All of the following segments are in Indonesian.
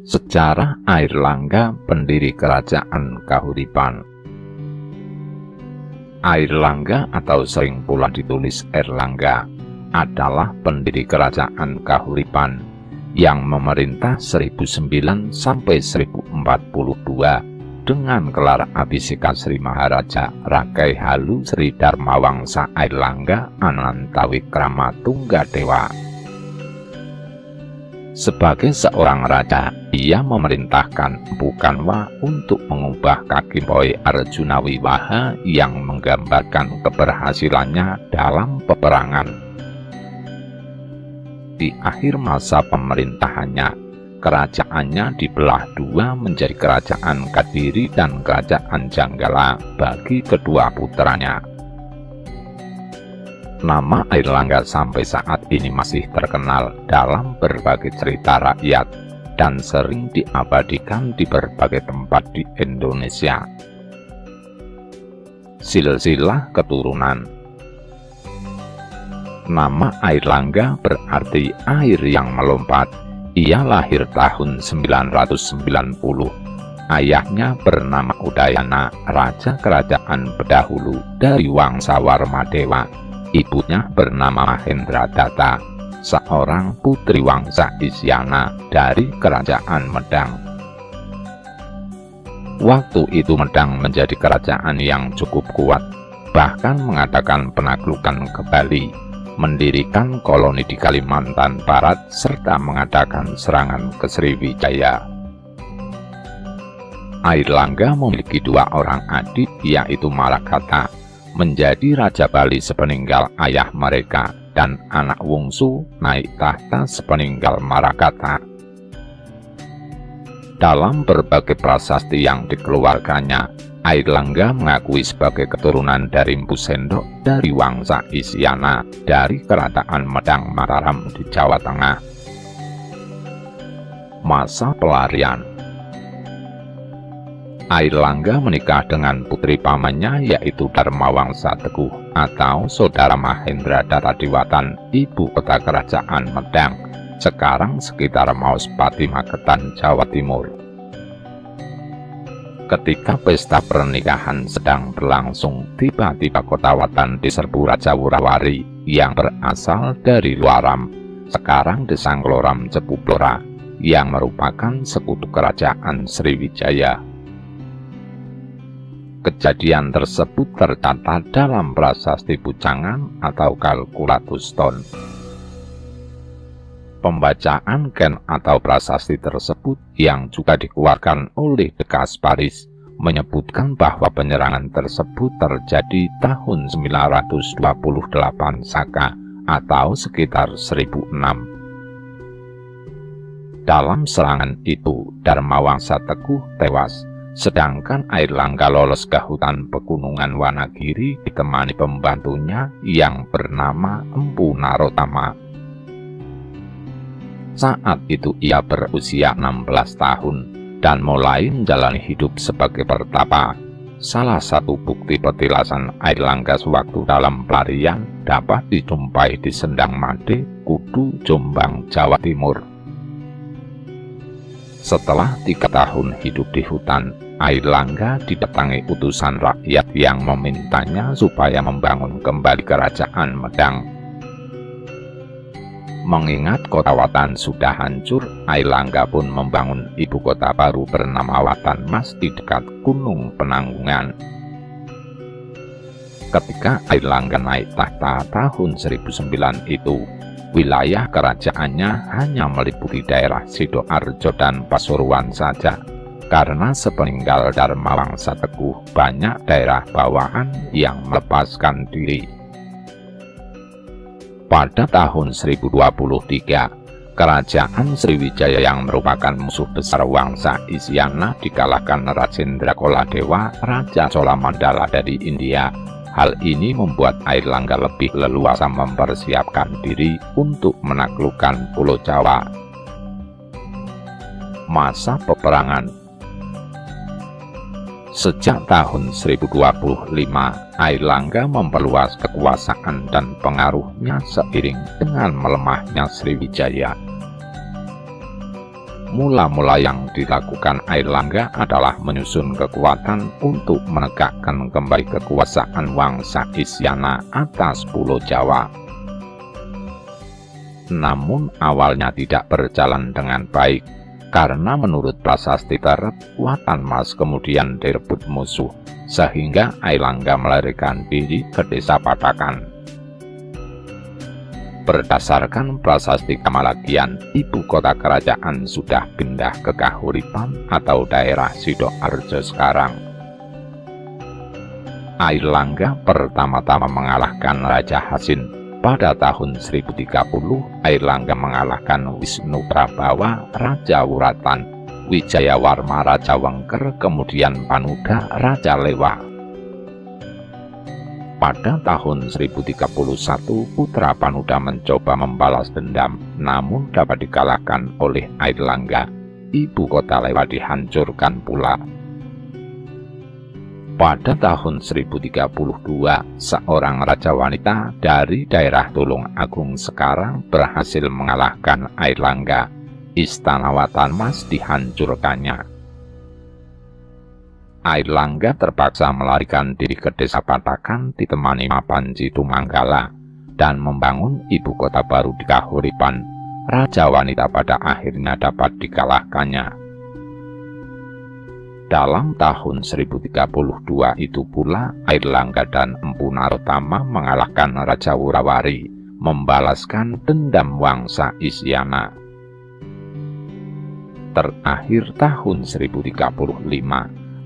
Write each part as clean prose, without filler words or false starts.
Sejarah Airlangga, pendiri Kerajaan Kahuripan. Airlangga atau sering pula ditulis Erlangga adalah pendiri Kerajaan Kahuripan yang memerintah 1009 sampai 1042 dengan gelar Abhiseka Sri Maharaja Rakai Halu Sri Dharmawangsa Airlangga Anantawikrama Tunggadewa. Sebagai seorang raja, ia memerintahkan Empu Kanwa untuk mengubah kaki Poi Arjuna Wiwaha yang menggambarkan keberhasilannya dalam peperangan. Di akhir masa pemerintahannya, kerajaannya dibelah dua menjadi Kerajaan Kadiri dan Kerajaan Janggala bagi kedua putranya. Nama Airlangga sampai saat ini masih terkenal dalam berbagai cerita rakyat dan sering diabadikan di berbagai tempat di Indonesia. Silsilah keturunan. Nama Airlangga berarti air yang melompat. Ia lahir tahun 990. Ayahnya bernama Udayana, raja kerajaan pendahulu dari Wangsa Warmadewa. Ibunya bernama Mahendradatta, seorang putri Wangsa Isyana dari kerajaan Medang. Waktu itu Medang menjadi kerajaan yang cukup kuat, bahkan mengadakan penaklukan ke Bali, mendirikan koloni di Kalimantan Barat, serta mengadakan serangan ke Sriwijaya. Airlangga memiliki dua orang adik, yaitu Malakata, menjadi Raja Bali sepeninggal ayah mereka, dan anak wungsu naik tahta sepeninggal Malakata. Dalam berbagai prasasti yang dikeluarkannya, Airlangga mengakui sebagai keturunan dari Empu Sendok dari Wangsa Isyana dari Kerajaan Medang Mataram di Jawa Tengah. Masa pelarian. Airlangga menikah dengan putri pamannya, yaitu Dharmawangsa Teguh atau saudara Mahendradatta Dewatan, ibu kota kerajaan Medang, sekarang sekitar Mauspati Magetan, Jawa Timur. Ketika pesta pernikahan sedang berlangsung, tiba-tiba kota Watan diserbu Raja Wurawari yang berasal dari Luaram, sekarang Desa Ngloram Cepublora, yang merupakan sekutu kerajaan Sriwijaya. Kejadian tersebut tercatat dalam prasasti Bujangan atau Calculatus Stone. Pembacaan Ken atau prasasti tersebut yang juga dikeluarkan oleh De Kasparis menyebutkan bahwa penyerangan tersebut terjadi tahun 928 Saka atau sekitar 1006. Dalam serangan itu, Dharmawangsa Teguh tewas, sedangkan Airlangga lolos ke hutan pegunungan Wanagiri ditemani pembantunya yang bernama Empu Narotama. Saat itu ia berusia 16 tahun dan mulai menjalani hidup sebagai pertapa. Salah satu bukti petilasan Airlangga sewaktu dalam pelarian dapat dijumpai di Sendang Made, Kudu, Jombang, Jawa Timur. Setelah 3 tahun hidup di hutan, Airlangga didatangi utusan rakyat yang memintanya supaya membangun kembali kerajaan Medang. Mengingat kota Watan sudah hancur, Airlangga pun membangun ibu kota baru bernama Watan Mas di dekat Gunung Penanggungan. Ketika Airlangga naik tahta tahun 1009 itu, wilayah kerajaannya hanya meliputi daerah Sidoarjo dan Pasuruan saja, karena sepeninggal Dharmawangsa Teguh banyak daerah bawahan yang melepaskan diri. Pada tahun 1023, kerajaan Sriwijaya yang merupakan musuh besar Wangsa Isyana dikalahkan Rajendra Koladewa, Raja Cholamandala dari India. Hal ini membuat Airlangga lebih leluasa mempersiapkan diri untuk menaklukkan Pulau Jawa. Masa peperangan. Sejak tahun 1025, Airlangga memperluas kekuasaan dan pengaruhnya seiring dengan melemahnya Sriwijaya. Mula-mula yang dilakukan Airlangga adalah menyusun kekuatan untuk menegakkan kembali kekuasaan Wangsa Isyana atas Pulau Jawa. Namun awalnya tidak berjalan dengan baik, karena menurut prasasti Teret, Watan Mas kemudian direbut musuh, sehingga Airlangga melarikan diri ke desa Patakan. Berdasarkan prasasti Kamalagian, ibu kota kerajaan sudah pindah ke Kahuripan atau daerah Sidoarjo sekarang. Airlangga pertama-tama mengalahkan Raja Hasin. Pada tahun 1030, Airlangga mengalahkan Wisnu Prabawa, Raja Wuratan, Wijayawarma Raja Wengker, kemudian Panuda Raja Lewa. Pada tahun 1031, putra Panuda mencoba membalas dendam, namun dapat dikalahkan oleh Airlangga. Ibu kota Lewa dihancurkan pula. Pada tahun 1032, seorang raja wanita dari daerah Tulung Agung sekarang berhasil mengalahkan Airlangga. Istana Watan Mas dihancurkannya. Airlangga terpaksa melarikan diri ke desa Patakan ditemani Mapanji Tumanggala dan membangun ibu kota baru di Kahuripan. Raja wanita pada akhirnya dapat dikalahkannya. Dalam tahun 1032 itu pula Airlangga dan Empu Narotama mengalahkan Raja Wurawari, membalaskan dendam Wangsa Isyana. Terakhir tahun 1035,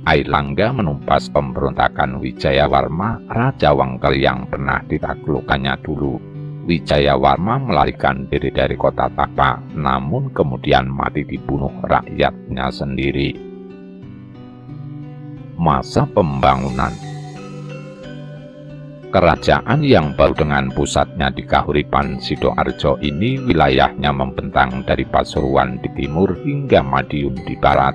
Airlangga menumpas pemberontakan Wijayawarma Raja Wengker yang pernah ditaklukkannya dulu. Wijayawarma melarikan diri dari kota Tapa, namun kemudian mati dibunuh rakyatnya sendiri. Masa pembangunan. Kerajaan yang baru dengan pusatnya di Kahuripan Sidoarjo ini wilayahnya membentang dari Pasuruan di timur hingga Madiun di barat.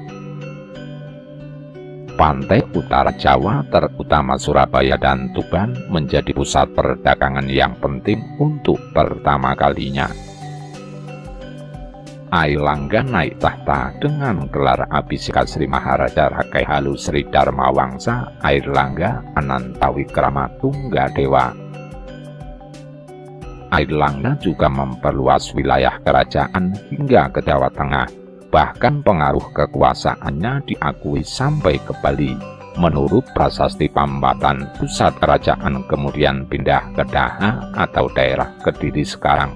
Pantai utara Jawa, terutama Surabaya dan Tuban, menjadi pusat perdagangan yang penting untuk pertama kalinya. Airlangga naik tahta dengan gelar Abhiseka Sri Maharaja Rakai Halu Sri Dharma Wangsa Airlangga Anantawikrama Tunggadewa. Airlangga juga memperluas wilayah kerajaan hingga ke Jawa Tengah. Bahkan pengaruh kekuasaannya diakui sampai ke Bali. Menurut prasasti Pambatan, pusat kerajaan kemudian pindah ke Daha atau daerah Kediri sekarang.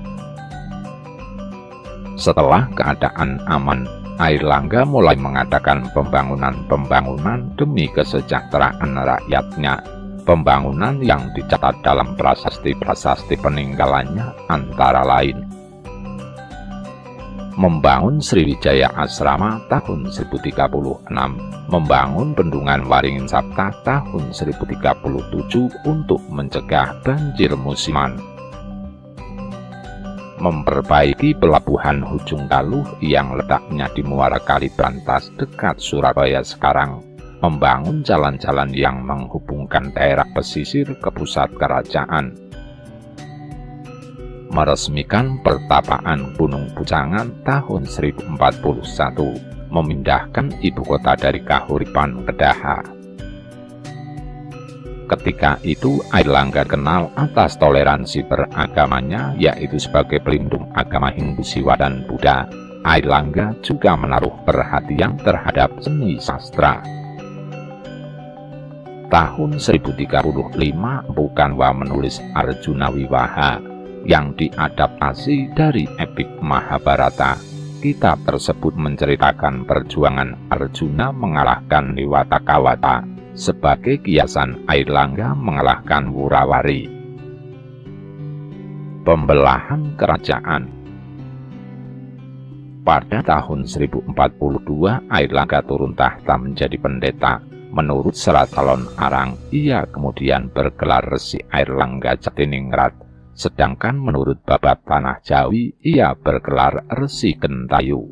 Setelah keadaan aman, Airlangga mulai mengadakan pembangunan demi kesejahteraan rakyatnya. Pembangunan yang dicatat dalam prasasti-prasasti peninggalannya antara lain: membangun Sriwijaya Asrama tahun 1036, membangun Bendungan Waringin Sapta tahun 1037 untuk mencegah banjir musiman, memperbaiki pelabuhan Hujung Galuh yang letaknya di Muara Kalibrantas dekat Surabaya sekarang, membangun jalan-jalan yang menghubungkan daerah pesisir ke pusat kerajaan, meresmikan pertapaan Gunung Bujangan tahun 1041, memindahkan ibu kota dari Kahuripan ke Daha. Ketika itu Airlangga kenal atas toleransi beragamanya, yaitu sebagai pelindung agama Hindu, Siwa, dan Buddha. Airlangga juga menaruh perhatian terhadap seni sastra. Tahun 1035 Empu Kanwa menulis Arjuna Wiwaha yang diadaptasi dari epik Mahabharata. Kitab tersebut menceritakan perjuangan Arjuna mengalahkan Liwatakawata sebagai kiasan Airlangga mengalahkan Wurawari. Pembelahan kerajaan. Pada tahun 1042 Airlangga turun tahta menjadi pendeta. Menurut Serat Alon Arang, ia kemudian bergelar Resi Airlangga Jatiningrat. Sedangkan menurut Babat Tanah Jawi, ia bergelar Resi Gentayu.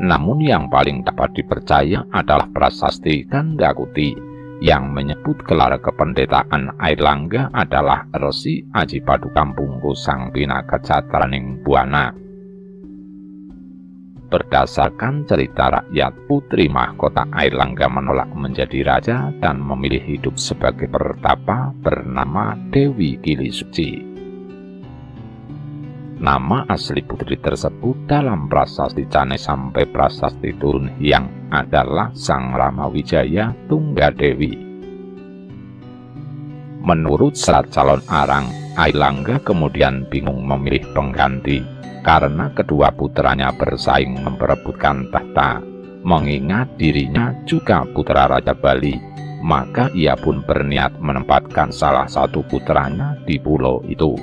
Namun yang paling dapat dipercaya adalah prasasti Gandakuti yang menyebut gelar kependetaan Airlangga adalah Resi Aji Padukampungku Sang Pinaka Catraning Buana. Berdasarkan cerita rakyat, putri mahkota Airlangga menolak menjadi raja dan memilih hidup sebagai pertapa bernama Dewi Kilisuci. Nama asli putri tersebut dalam prasasti Cane sampai prasasti Turun Hyang adalah Sang Ramawijaya Tunggadewi. Menurut Serat Calon Arang, Airlangga kemudian bingung memilih pengganti karena kedua putranya bersaing memperebutkan tahta. Mengingat dirinya juga putra Raja Bali, maka ia pun berniat menempatkan salah satu putranya di pulau itu.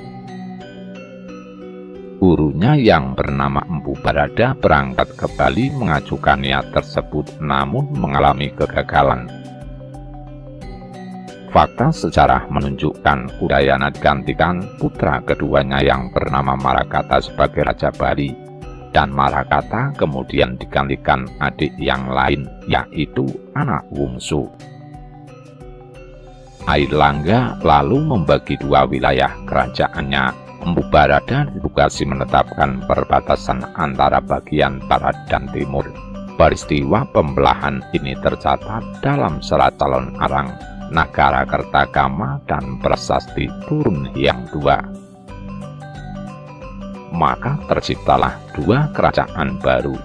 Gurunya yang bernama Empu Barada berangkat ke Bali mengajukan niat tersebut, namun mengalami kegagalan. Fakta sejarah menunjukkan Udayana digantikan putra keduanya yang bernama Marakata sebagai Raja Bali, dan Marakata kemudian digantikan adik yang lain, yaitu anak bungsu. Airlangga lalu membagi dua wilayah kerajaannya. Empu Barada ditugasi menetapkan perbatasan antara bagian barat dan timur. Peristiwa pembelahan ini tercatat dalam Serat Calon Arang, Nagara Kertagama, dan Prasasti Turun Hyang II. Maka terciptalah dua kerajaan baru.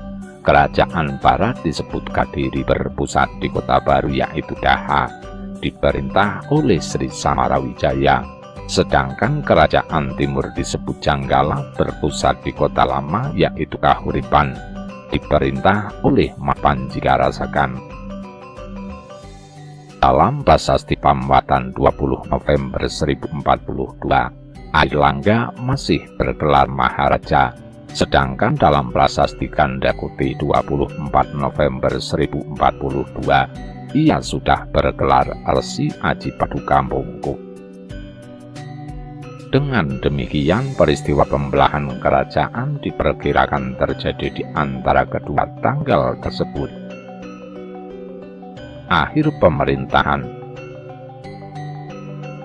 Kerajaan Barat disebut Kadiri berpusat di kota baru yaitu Daha, diperintah oleh Sri Samarawijaya. Sedangkan kerajaan Timur disebut Janggala berpusat di kota lama yaitu Kahuripan, diperintah oleh Mapanjigarasakan. Dalam prasasti Pamwatan 20 November 1042, Airlangga masih bergelar Maharaja, sedangkan dalam prasasti Gandakuti 24 November 1042, ia sudah bergelar Resi Aji Padukamungku. Dengan demikian, peristiwa pembelahan kerajaan diperkirakan terjadi di antara kedua tanggal tersebut. Akhir pemerintahan.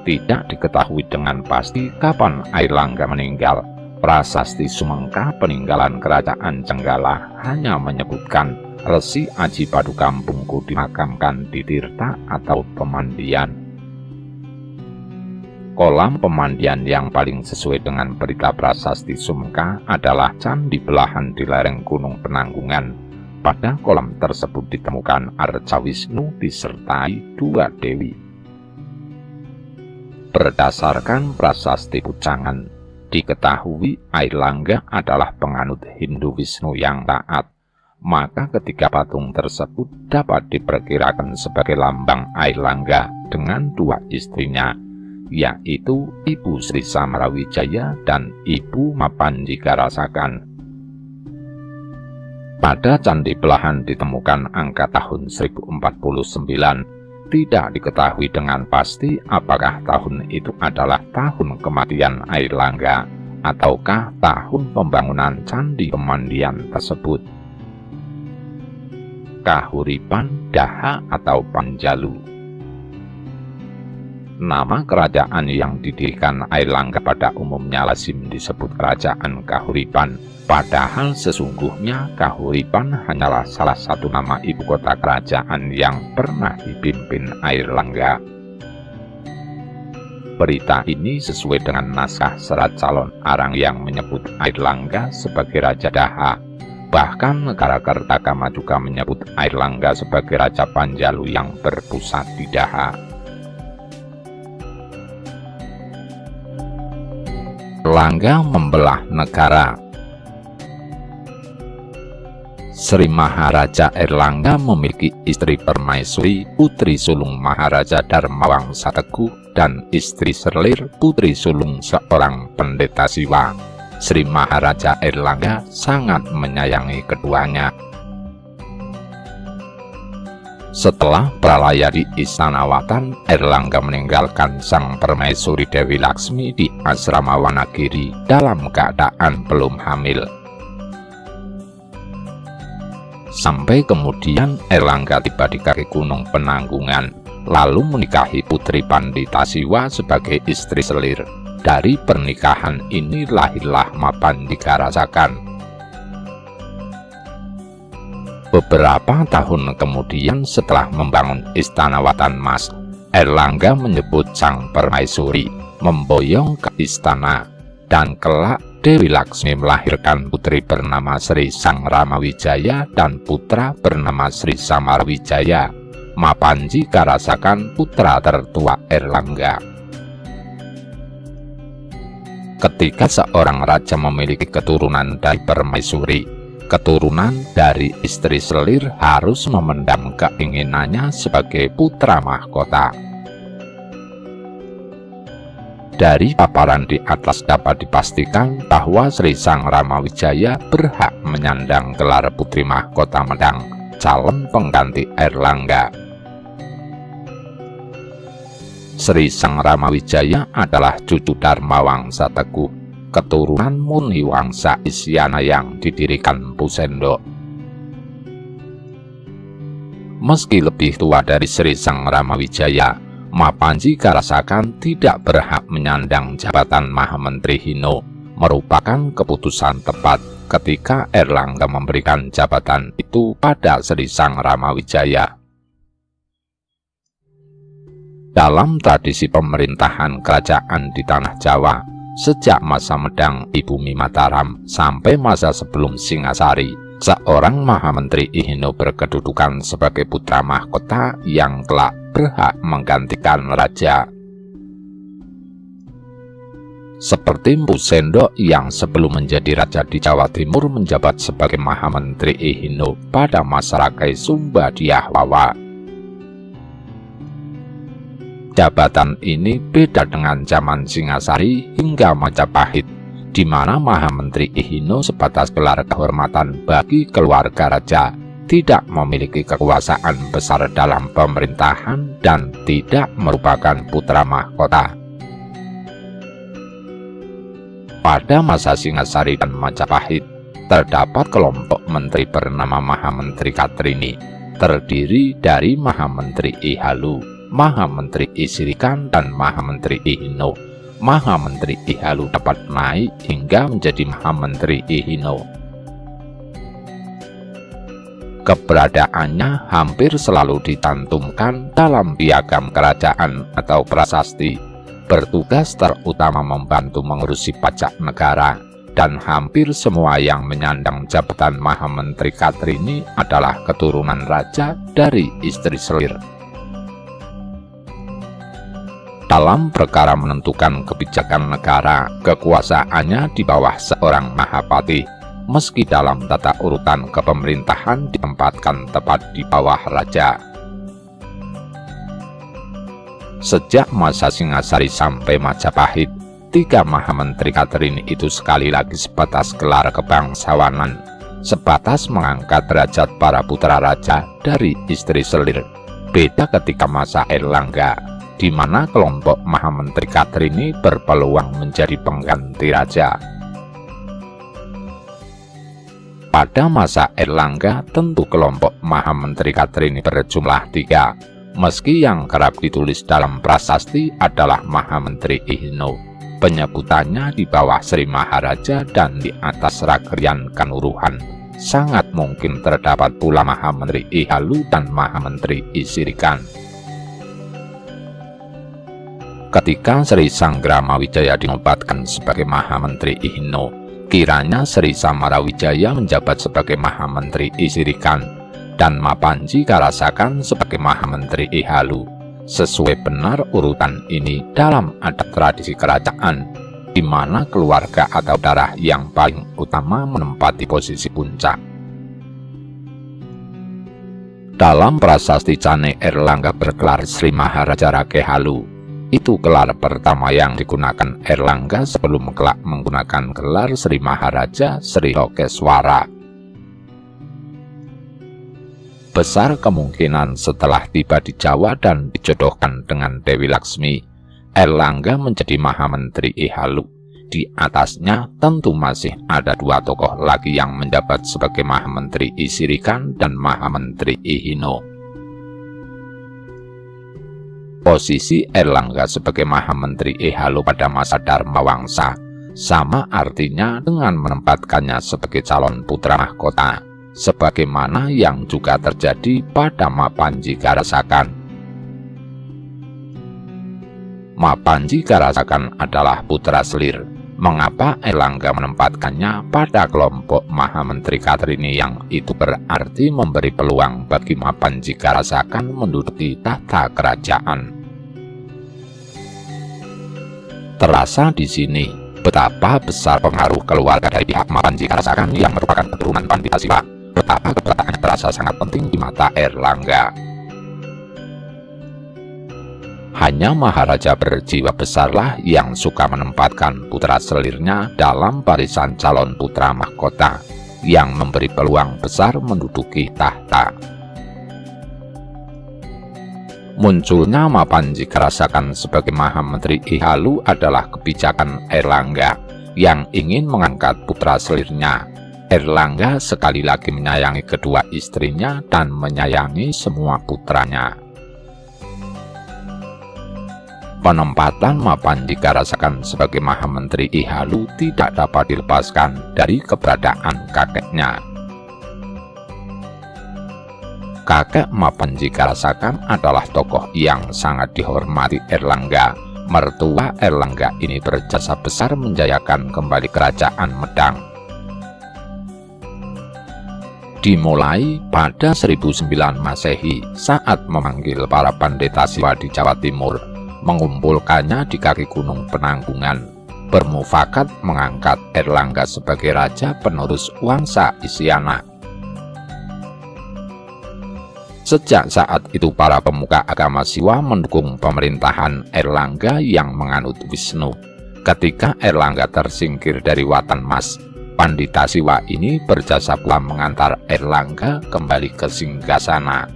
Tidak diketahui dengan pasti kapan Airlangga meninggal. Prasasti Sumengka peninggalan kerajaan Janggala hanya menyebutkan Resi Aji Padukamungku dimakamkan di Tirta atau pemandian. Kolam pemandian yang paling sesuai dengan berita prasasti Sumengka adalah Candi Belahan di lereng Gunung Penanggungan. Pada kolam tersebut ditemukan Arca Wisnu disertai dua dewi. Berdasarkan prasasti Pucangan, diketahui Airlangga adalah penganut Hindu Wisnu yang taat. Maka ketiga patung tersebut dapat diperkirakan sebagai lambang Airlangga dengan dua istrinya, yaitu Ibu Sri Samarawijaya dan Ibu Mapanjigarasakan. Pada Candi Belahan ditemukan angka tahun 1049. Tidak diketahui dengan pasti apakah tahun itu adalah tahun kematian Airlangga ataukah tahun pembangunan Candi Pemandian tersebut. Kahuripan, Daha, atau Panjalu. Nama kerajaan yang didirikan Airlangga pada umumnya lazim disebut Kerajaan Kahuripan. Padahal sesungguhnya Kahuripan hanyalah salah satu nama ibu kota kerajaan yang pernah dipimpin Airlangga. Berita ini sesuai dengan naskah Serat Calon Arang yang menyebut Airlangga sebagai Raja Daha. Bahkan negara Kertagama juga menyebut Airlangga sebagai Raja Panjalu yang berpusat di Daha. Airlangga membelah negara. Sri Maharaja Airlangga memiliki istri permaisuri Putri Sulung Maharaja Dharmawangsa Teguh dan istri Serlir Putri Sulung seorang pendeta Siwa. Sri Maharaja Airlangga sangat menyayangi keduanya. Setelah pralaya di Istana Watan, Airlangga meninggalkan sang permaisuri Dewi Laksmi di asrama Wanagiri dalam keadaan belum hamil. Sampai kemudian Airlangga tiba di kaki Gunung Penanggungan, lalu menikahi Putri Pandita Siwa sebagai istri Selir. Dari pernikahan ini lahirlah Mapanjigarasakan. Beberapa tahun kemudian setelah membangun Istana Watan Mas, Airlangga menyebut sang permaisuri memboyong ke istana, dan kelak Dewi Laksmi melahirkan putri bernama Sri Sang Ramawijaya dan putra bernama Sri Samarwijaya. Mapanji Karasakan putra tertua Airlangga. Ketika seorang raja memiliki keturunan dari permaisuri, keturunan dari istri selir harus memendam keinginannya sebagai putra mahkota. Dari paparan di atas dapat dipastikan bahwa Sri Sang Ramawijaya berhak menyandang gelar putri mahkota Medang, calon pengganti Airlangga. Sri Sang Ramawijaya adalah cucu Dharma Wangsa Teguh, keturunan Muni Wangsa Isyana yang didirikan Pusendok. Meski lebih tua dari Sri Sang Ramawijaya, Mapanji Karasakan tidak berhak menyandang jabatan Mahamentri Hino, merupakan keputusan tepat ketika Airlangga memberikan jabatan itu pada Sri Sang Ramawijaya. Dalam tradisi pemerintahan kerajaan di tanah Jawa, sejak masa Medang Ibumi Mataram sampai masa sebelum Singasari, seorang Mahamentri Ihino berkedudukan sebagai putra mahkota yang kelak berhak menggantikan raja. Seperti Mpu Sendok yang sebelum menjadi raja di Jawa Timur menjabat sebagai Mahamentri Ihino pada masa Rakai Sumba Dyahwawa. Jabatan ini beda dengan zaman Singasari hingga Majapahit, di mana Mahamentri Ihino sebatas gelar kehormatan bagi keluarga raja, tidak memiliki kekuasaan besar dalam pemerintahan dan tidak merupakan putra mahkota. Pada masa Singasari dan Majapahit, terdapat kelompok menteri bernama Mahamentri Katrini, terdiri dari Mahamentri Ihalu, Mahamentri Isirikan, dan Mahamentri Ihino. Mahamentri Ihalu dapat naik hingga menjadi Mahamentri Ihino. Keberadaannya hampir selalu dicantumkan dalam piagam kerajaan atau prasasti, bertugas terutama membantu mengurusi pajak negara, dan hampir semua yang menyandang jabatan Mahamentri Katrini adalah keturunan raja dari istri selir. Dalam perkara menentukan kebijakan negara, kekuasaannya di bawah seorang Mahapati, meski dalam tata urutan kepemerintahan ditempatkan tepat di bawah raja. Sejak masa Singasari sampai Majapahit, 3 Mahamentri Katrini itu sekali lagi sebatas gelar kebangsawanan, sebatas mengangkat derajat para putra raja dari istri selir. Beda ketika masa Airlangga, di mana kelompok Mahamentri Katrini berpeluang menjadi pengganti raja. Pada masa Airlangga, tentu kelompok Mahamentri Katrini berjumlah 3, meski yang kerap ditulis dalam prasasti adalah Mahamentri Ihino. Penyebutannya di bawah Sri Maharaja dan di atas Rakrian Kanuruhan. Sangat mungkin terdapat pula Mahamentri Ihalu dan Mahamentri Isirikan. Ketika Sri Sang Ramawijaya dinobatkan sebagai Mahamentri Ihino, kiranya Sri Samarwijaya menjabat sebagai Mahamentri Isirikan dan Mapanji Karasakan sebagai Mahamentri Ihalu. Sesuai benar urutan ini dalam adat tradisi kerajaan, di mana keluarga atau darah yang paling utama menempati posisi puncak. Dalam prasasti Cane Airlangga bergelar Sri Maharaja Rakehalu. Itu gelar pertama yang digunakan Airlangga sebelum kelak menggunakan gelar Sri Maharaja Sri Lokeswara. Besar kemungkinan setelah tiba di Jawa dan dijodohkan dengan Dewi Laksmi, Airlangga menjadi Mahamentri Ihalu. Di atasnya tentu masih ada 2 tokoh lagi yang menjabat sebagai Mahamentri Isirikan dan Mahamentri Ihino. Posisi Airlangga sebagai Mahamentri Ihalu pada masa Dharma Wangsa sama artinya dengan menempatkannya sebagai calon putra mahkota. sebagaimana yang juga terjadi pada Mapanjikarasakan. Mapanjikarasakan adalah putra selir. Mengapa Airlangga menempatkannya pada kelompok Mahamentri Katrini, yang itu berarti memberi peluang bagi Mapanjikarasakan menduduki tahta kerajaan? Terasa di sini betapa besar pengaruh keluarga dari pihak Mapanjikarasakan yang merupakan keturunan Pandita Siwa. Betapa keberadaannya terasa sangat penting di mata Airlangga. Hanya Maharaja berjiwa besarlah yang suka menempatkan putra selirnya dalam barisan calon putra mahkota yang memberi peluang besar menduduki tahta. Munculnya Mapanjikarasakan sebagai Mahamentri Ihalu adalah kebijakan Airlangga yang ingin mengangkat putra selirnya. Airlangga sekali lagi menyayangi kedua istrinya dan menyayangi semua putranya. Penempatan Mapanjikarasakan sebagai Mahamentri Ihalu tidak dapat dilepaskan dari keberadaan kakeknya. Kakek Mapanjikarasakan adalah tokoh yang sangat dihormati Airlangga. Mertua Airlangga ini berjasa besar menjayakan kembali kerajaan Medang. Dimulai pada 1009 Masehi saat memanggil para pendeta Siwa di Jawa Timur, mengumpulkannya di kaki Gunung Penanggungan, bermufakat mengangkat Airlangga sebagai raja penerus Wangsa Isyana. Sejak saat itu para pemuka agama Siwa mendukung pemerintahan Airlangga yang menganut Wisnu. Ketika Airlangga tersingkir dari Watan Mas, Pandita Siwa ini berjasa pula mengantar Airlangga kembali ke singgasana.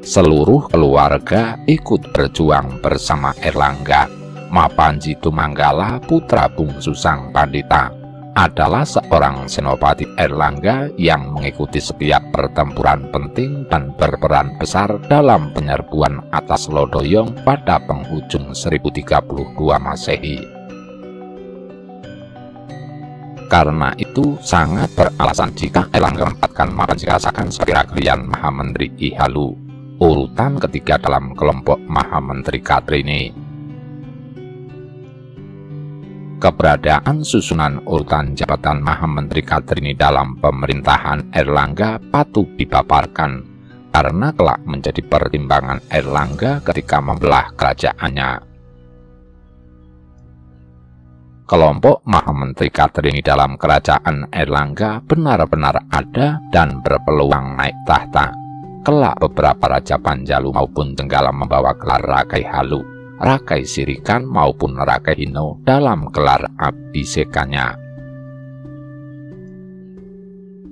Seluruh keluarga ikut berjuang bersama Airlangga. Mapanji Tumanggala, putra bungsu sang Pandita, adalah seorang senopati Airlangga yang mengikuti setiap pertempuran penting dan berperan besar dalam penyerbuan atas Lodoyong pada penghujung 1032 Masehi. Karena itu sangat beralasan jika Airlangga menempatkan Mapanjikarasakan sebagai Ragrian Mahamentri Ihalu, urutan ketiga dalam kelompok Mahamentri Katrini. Keberadaan susunan urutan jabatan Mahamentri Katrini dalam pemerintahan Airlangga patut dipaparkan, karena kelak menjadi pertimbangan Airlangga ketika membelah kerajaannya. Kelompok Mahamentri Katrini dalam kerajaan Airlangga benar-benar ada dan berpeluang naik tahta. Kelak beberapa raja Panjalu maupun Tenggala membawa gelar Rakai Halu, Rakai Sirikan maupun Rakai Hino dalam gelar abhisekanya.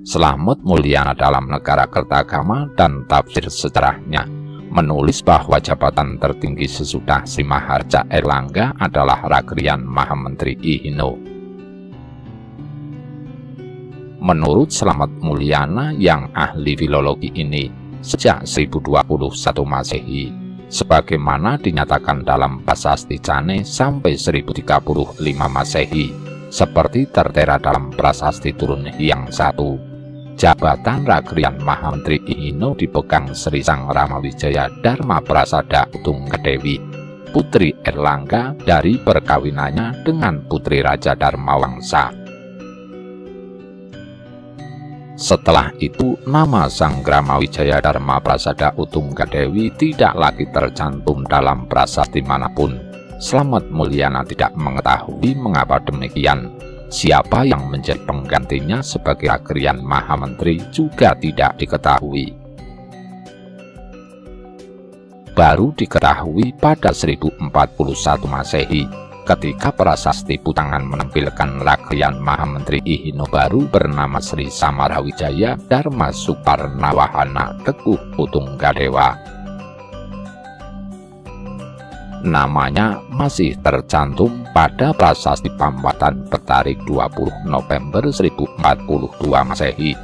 Slamet Mulyana dalam Negara Kertagama dan tafsir sejarahnya menulis bahwa jabatan tertinggi sesudah Sri Maharja Airlangga adalah Ragrian Mahamentri Ihino. Menurut Slamet Mulyana yang ahli filologi ini, sejak 1021 Masehi, sebagaimana dinyatakan dalam Prasasti Cane sampai 1035 Masehi, seperti tertera dalam Prasasti Turun Hyang 1, jabatan Ragrian Mahamentri Ihino dipegang Sri Sang Ramawijaya Dharma Prasada Tunggadewi, putri Airlangga dari perkawinannya dengan putri Raja Dharmawangsa. Setelah itu, nama Sang Ramawijaya Dharma Prasada Utunggadewi tidak lagi tercantum dalam prasasti manapun. Slamet Mulyana tidak mengetahui mengapa demikian. Siapa yang menjadi penggantinya sebagai Ragrian Mahamentri juga tidak diketahui. Baru diketahui pada 1041 Masehi, ketika prasasti Putangan menampilkan Ragrian Mahamentri Ihino baru bernama Sri Samarawijaya Dharma Suparnawahana Teguh Utunggadewa. Namanya masih tercantum pada prasasti Pambatan bertarik 20 November 1042 Masehi,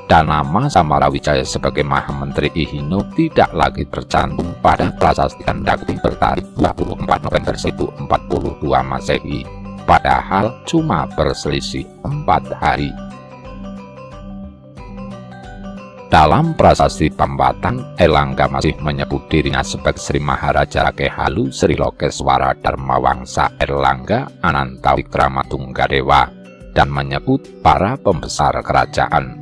dan nama Samarawijaya sebagai Mahamentri Ihino tidak lagi tercantum pada prasasti Kandakti bertarik 24 November 1042 Masehi, padahal cuma berselisih 4 hari. Dalam prasasti Pambatan, Airlangga masih menyebut dirinya sebagai Sri Maharaja Rakehalu Sri Lokeswara Dharmawangsa Airlangga Ananta Wikrama Tunggadewa dan menyebut para pembesar kerajaan.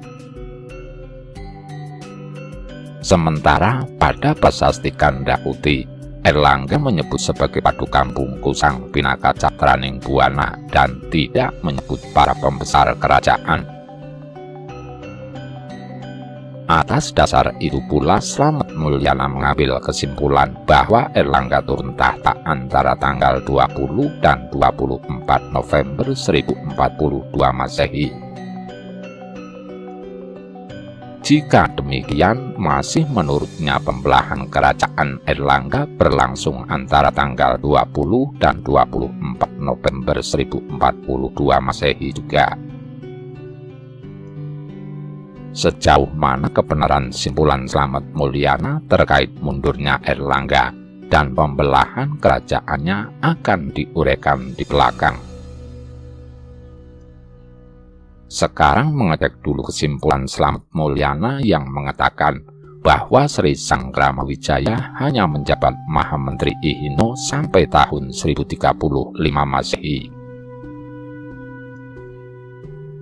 Sementara pada prasasti Kandakuti, Airlangga menyebut sebagai Paduka Bungkusang Pinaka Catraning Buana dan tidak menyebut para pembesar kerajaan. Atas dasar itu pula Slamet Mulyana mengambil kesimpulan bahwa Airlangga turun tahta antara tanggal 20 dan 24 November 1042 Masehi. Jika demikian, masih menurutnya pembelahan kerajaan Airlangga berlangsung antara tanggal 20 dan 24 November 1042 Masehi juga. Sejauh mana kebenaran simpulan Slamet Mulyana terkait mundurnya Airlangga dan pembelahan kerajaannya akan diuraikan di belakang. Sekarang mengecek dulu kesimpulan Slamet Mulyana yang mengatakan bahwa Sri Sanggramawijaya hanya menjabat Mahamentri Ihino sampai tahun 1035 Masehi.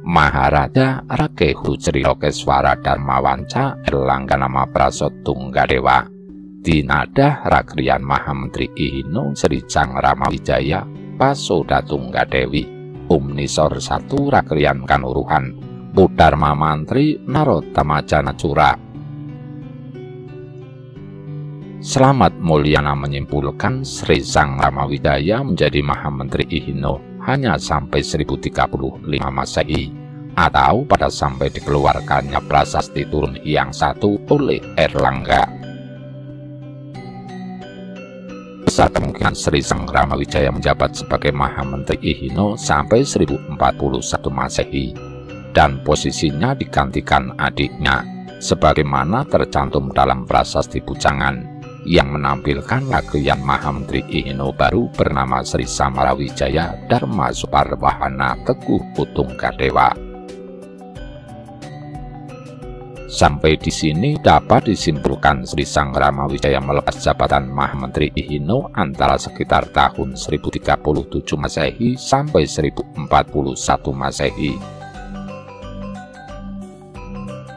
Maharaja Rakehu Sri Lokeswara Dharmawansa Airlangga nama Prasot Tunggadewa dinadah Rakrian Mahamentri Ihino Sri Sanggramawijaya Pasoda Tunggadewi Umnisor 1 Rakrian Kanuruhan Budharma Mantri Narottama Janacura. Slamet Mulyana menyimpulkan Sri Sanggramawijaya menjadi Mahamentri Ihino hanya sampai 1035 Masehi atau pada sampai dikeluarkannya prasasti turun yang satu oleh Airlangga. Besar kemungkinan Sri Sanggramawijaya menjabat sebagai Mahamentri Ihino sampai 1041 Masehi dan posisinya digantikan adiknya sebagaimana tercantum dalam prasasti Bujangan yang menampilkan Rakrian Mahamentri Ihino baru bernama Sri Samarawijaya Dharma Suparwahana Teguh Putunggadewa. Sampai di sini dapat disimpulkan Sri Sanggramawijaya melepas jabatan Mahamentri Ihino antara sekitar tahun 1037 Masehi sampai 1041 Masehi.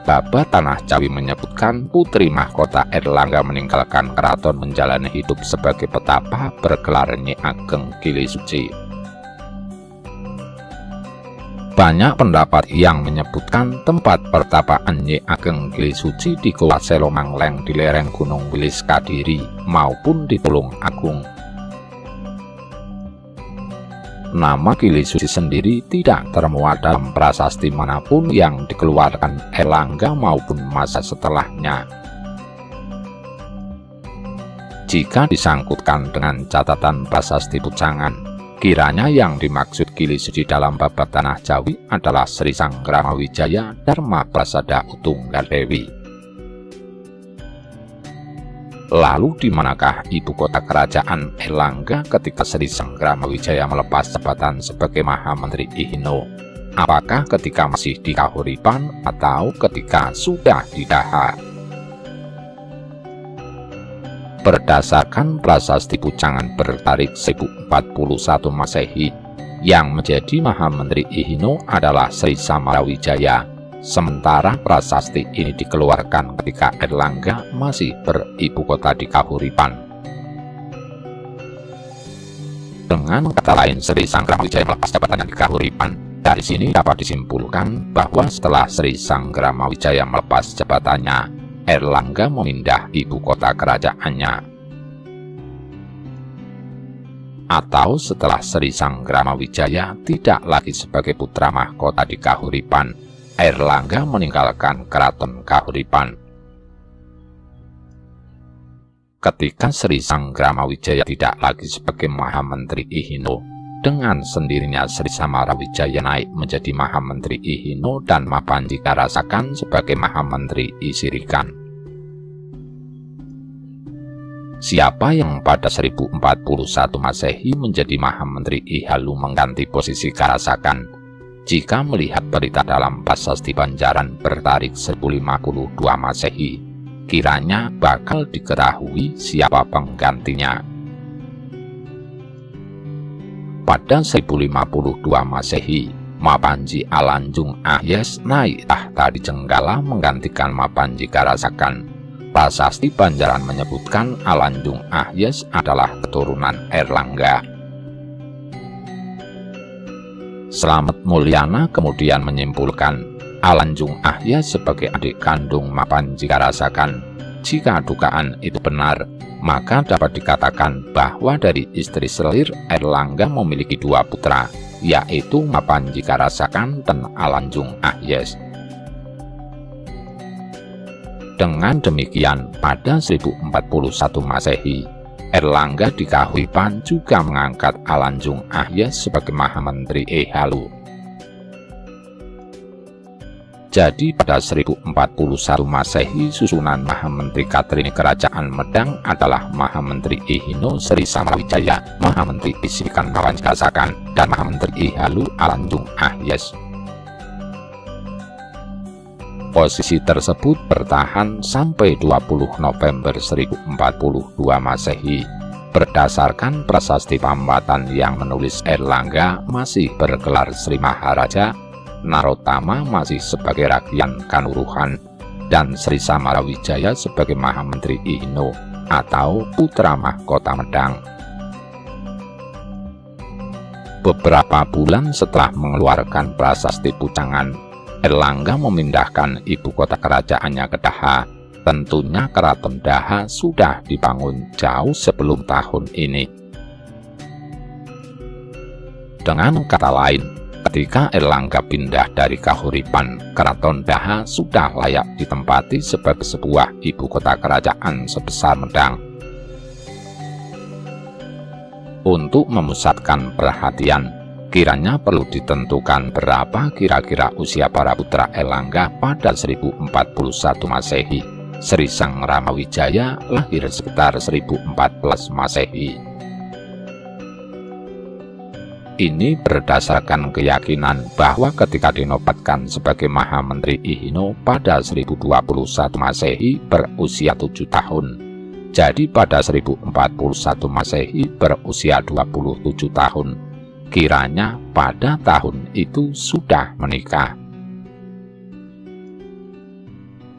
Baba Tanah Jawi menyebutkan Putri Mahkota Airlangga meninggalkan keraton menjalani hidup sebagai petapa bergelar Nyi Ageng Gili Suci. Banyak pendapat yang menyebutkan tempat pertapaan Nyi Ageng Gili Suci di Goa Selomangleng di lereng Gunung Wilis Kadiri maupun di Tulung Agung. Nama Gili Suci sendiri tidak termuat dalam prasasti manapun yang dikeluarkan Airlangga maupun masa setelahnya. Jika disangkutkan dengan catatan prasasti Bujangan, kiranya yang dimaksud Gili Suci dalam Baba Tanah Jawi adalah Sri Sanggramawijaya Dharma Prasada Utunggadewi. Lalu di manakah ibu kota kerajaan Airlangga ketika Sri Sanggramawijaya melepas jabatan sebagai Mahamentri Ihino? Apakah ketika masih di Kahuripan atau ketika sudah di Daha? Berdasarkan prasasti Bujangan bertarik 1041 Masehi, yang menjadi Mahamentri Ihino adalah Sri Samarawijaya. Sementara prasasti ini dikeluarkan ketika Airlangga masih beribu kota di Kahuripan. Dengan kata lain, Sri Sanggramawijaya melepas jabatannya di Kahuripan. Dari sini dapat disimpulkan bahwa setelah Sri Sanggramawijaya melepas jabatannya, Airlangga memindah ibu kota kerajaannya. Atau setelah Sri Sanggramawijaya tidak lagi sebagai putra mahkota di Kahuripan, Airlangga meninggalkan keraton Kahuripan. Ketika Sri Sanggramawijaya tidak lagi sebagai Mahamentri Ihino, dengan sendirinya Sri Samarawijaya naik menjadi Mahamentri Ihino dan Mapanjika rasakan sebagai Mahamentri Isirikan. Siapa yang pada 1041 Masehi menjadi Mahamentri Ihalu mengganti posisi Karasakan? Jika melihat berita dalam Prasasti Banjaran bertarik 1052 Masehi, kiranya bakal diketahui siapa penggantinya. Pada 1052 Masehi, Mapanji Alanjung Ahyes naik tahta di Jenggala menggantikan Mapanji Karasakan. Prasasti Banjaran menyebutkan Alanjung Ahyes adalah keturunan Erlangga. Slamet Mulyana kemudian menyimpulkan Alanjung Ahyes sebagai adik kandung Mapanji Karasakan. Jika dugaan itu benar, maka dapat dikatakan bahwa dari istri selir Erlangga memiliki dua putra, yaitu Mapanji Karasakan dan Alanjung Ahyes. Dengan demikian, pada 1041 Masehi, Erlangga di Kahuripan juga mengangkat Alanjung Ahyes sebagai Mahamentri Ehalu. Jadi pada 1041 Masehi, susunan Mahamentri Katrini Kerajaan Medang adalah Mahamentri Ihino Sri Samawijaya, Mahamentri Isirikan Mapanji Karasakan, dan Mahamentri Ehalu Alanjung Ahyes. Posisi tersebut bertahan sampai 20 November 1042 Masehi. Berdasarkan prasasti Pambatan yang menulis Erlangga masih bergelar Sri Maharaja, Narotama masih sebagai Rakyat Kanuruhan, dan Sri Samarawidjaya sebagai Mahamentri Ihino atau Putra Mahkota Medang. Beberapa bulan setelah mengeluarkan prasasti Pucangan, Erlangga memindahkan ibu kota kerajaannya ke Daha. Tentunya Keraton Daha sudah dibangun jauh sebelum tahun ini. Dengan kata lain, ketika Erlangga pindah dari Kahuripan, Keraton Daha sudah layak ditempati sebagai sebuah ibu kota kerajaan sebesar Medang. Untuk memusatkan perhatian, kiranya perlu ditentukan berapa kira-kira usia para putra Erlangga pada 1041 Masehi. Sri Sang Ramawijaya lahir sekitar 1014 Masehi. Ini berdasarkan keyakinan bahwa ketika dinobatkan sebagai Mahamentri Ihino pada 1021 Masehi berusia 7 tahun. Jadi pada 1041 Masehi berusia 27 tahun. Kiranya pada tahun itu sudah menikah.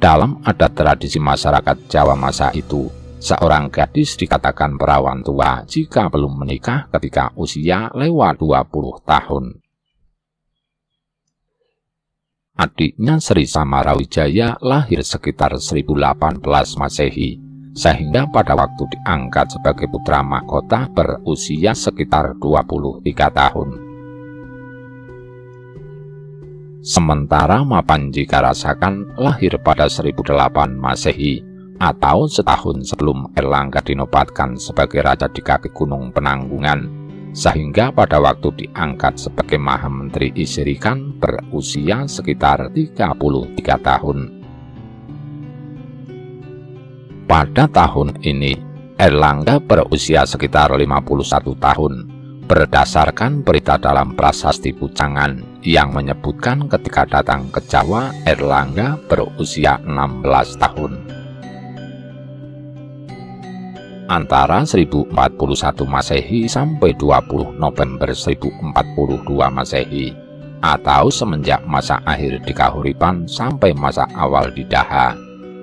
Dalam adat tradisi masyarakat Jawa masa itu, seorang gadis dikatakan perawan tua jika belum menikah ketika usia lewat 20 tahun. Adiknya Sri Samarawidjaya lahir sekitar 1018 Masehi, sehingga pada waktu diangkat sebagai putra mahkota berusia sekitar 23 tahun. Sementara Mapanji Karasakan lahir pada 1008 Masehi, atau setahun sebelum Erlangga dinobatkan sebagai raja di kaki Gunung Penanggungan, sehingga pada waktu diangkat sebagai Mahamentri Isirikan berusia sekitar 33 tahun. Pada tahun ini, Erlangga berusia sekitar 51 tahun, berdasarkan berita dalam prasasti Pucangan yang menyebutkan ketika datang ke Jawa, Erlangga berusia 16 tahun. Antara 1041 Masehi sampai 20 November 1042 Masehi, atau semenjak masa akhir di Kahuripan sampai masa awal di Daha,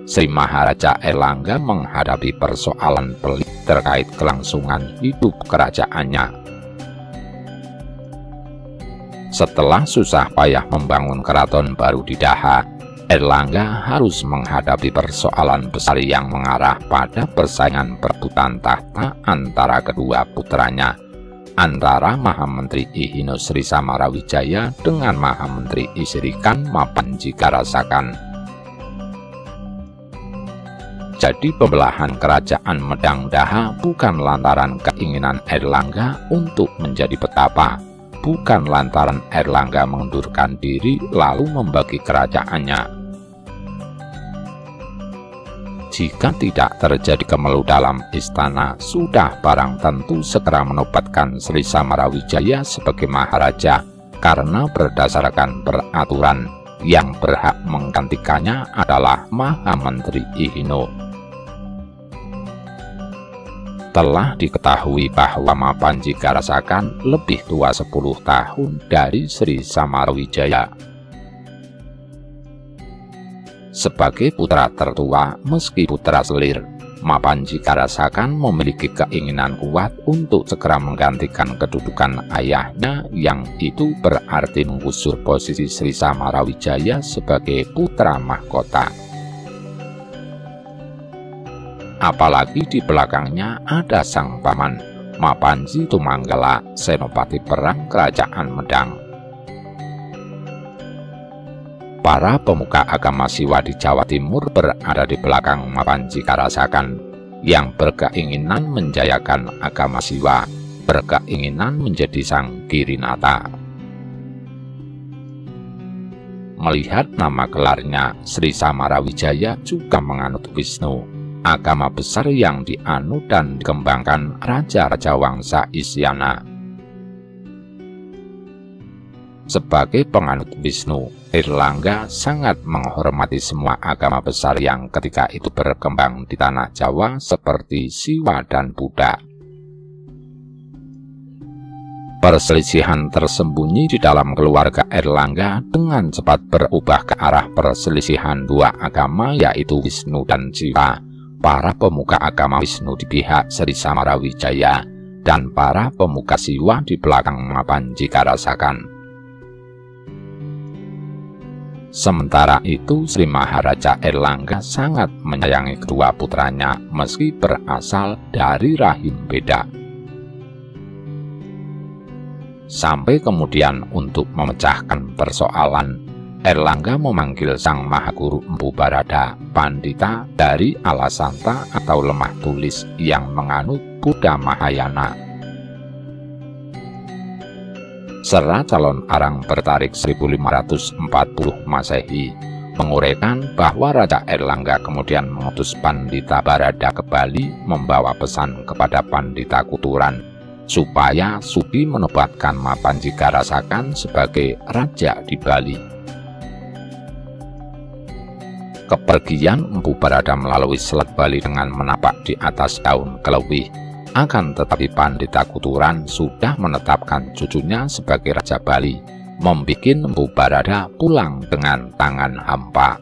Sri Maharaja Erlangga menghadapi persoalan pelik terkait kelangsungan hidup kerajaannya. Setelah susah payah membangun keraton baru di Daha, Erlangga harus menghadapi persoalan besar yang mengarah pada persaingan perebutan tahta antara kedua putranya, antara Mahamentri Ihino Sri Samarawidjaya dengan Mahamentri Isirikan Mapanji Karasakan. Jadi pembelahan kerajaan Medang Daha bukan lantaran keinginan Erlangga untuk menjadi petapa, bukan lantaran Erlangga mengundurkan diri lalu membagi kerajaannya. Jika tidak terjadi kemelut dalam istana, sudah barang tentu segera menobatkan Sri Samarawidjaya sebagai Maharaja, karena berdasarkan peraturan yang berhak menggantikannya adalah Mahamentri Ihino. Telah diketahui bahwa Mapanji Karasakan lebih tua 10 tahun dari Sri Samarawijaya. Sebagai putra tertua meski putra selir, Mapanji Karasakan memiliki keinginan kuat untuk segera menggantikan kedudukan ayahnya, yang itu berarti menggusur posisi Sri Samarawijaya sebagai putra mahkota. Apalagi di belakangnya ada sang paman, Mapanji Tumanggala, senopati perang Kerajaan Medang. Para pemuka agama Siwa di Jawa Timur berada di belakang Mapanji Karasakan, yang berkeinginan menjayakan agama Siwa, berkeinginan menjadi sang Girinata. Melihat nama gelarnya, Sri Samarawijaya juga menganut Wisnu, agama besar yang dianut dan dikembangkan raja-raja Wangsa Isyana. Sebagai penganut Wisnu, Airlangga sangat menghormati semua agama besar yang ketika itu berkembang di tanah Jawa seperti Siwa dan Buddha. Perselisihan tersembunyi di dalam keluarga Airlangga dengan cepat berubah ke arah perselisihan dua agama, yaitu Wisnu dan Siwa. Para pemuka agama Wisnu di pihak Sri Samarawijaya dan para pemuka Siwa di belakang Mapanji Karasakan. Sementara itu, Sri Maharaja Airlangga sangat menyayangi kedua putranya meski berasal dari rahim beda. Sampai kemudian untuk memecahkan persoalan, Airlangga memanggil sang Mahaguru Empu Barada Pandita dari Alasanta atau lemah tulis yang menganut Buddha Mahayana. Serat Calon Arang Bertarik 1540 Masehi menguraikan bahwa Raja Airlangga kemudian mengutus Pandita Barada ke Bali membawa pesan kepada Pandita Kuturan supaya sudi menobatkan Mapanji Karasakan sebagai raja di Bali. Kepergian Empu Barada melalui Selat Bali dengan menapak di atas daun kelewih. Akan tetapi Pandita Kuturan sudah menetapkan cucunya sebagai Raja Bali, membuat Empu Barada pulang dengan tangan hampa.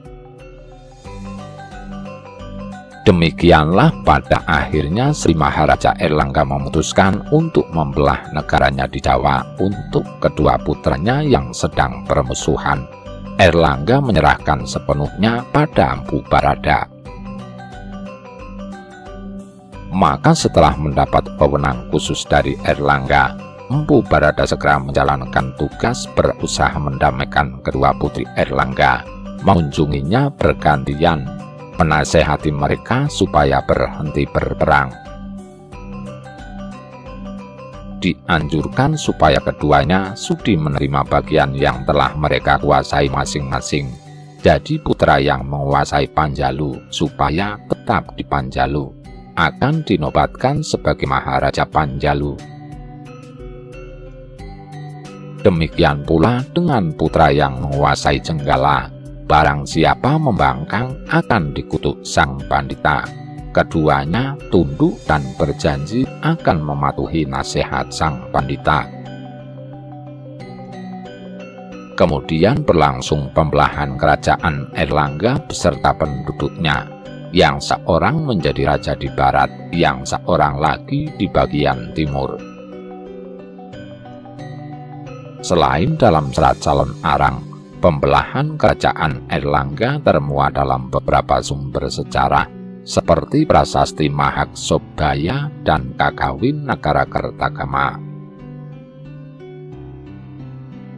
Demikianlah pada akhirnya Sri Maharaja Airlangga memutuskan untuk membelah negaranya di Jawa untuk kedua putranya yang sedang bermusuhan. Airlangga menyerahkan sepenuhnya pada Empu Barada. Maka setelah mendapat wewenang khusus dari Airlangga, Empu Barada segera menjalankan tugas berusaha mendamaikan kedua putri Airlangga, mengunjunginya bergantian, menasehati mereka supaya berhenti berperang. Dianjurkan supaya keduanya sudi menerima bagian yang telah mereka kuasai masing-masing. Jadi putra yang menguasai Panjalu supaya tetap di Panjalu, akan dinobatkan sebagai Maharaja Panjalu. Demikian pula dengan putra yang menguasai Jenggala, barang siapa membangkang akan dikutuk sang Pandita. Keduanya tunduk dan berjanji akan mematuhi nasihat sang Pandita. Kemudian berlangsung pembelahan kerajaan Airlangga beserta penduduknya, yang seorang menjadi raja di barat, yang seorang lagi di bagian timur. Selain dalam Serat Calon Arang, pembelahan kerajaan Airlangga termuat dalam beberapa sumber sejarah seperti Prasasti Mahak Sobdaya dan Kakawin Nagara Kertagama.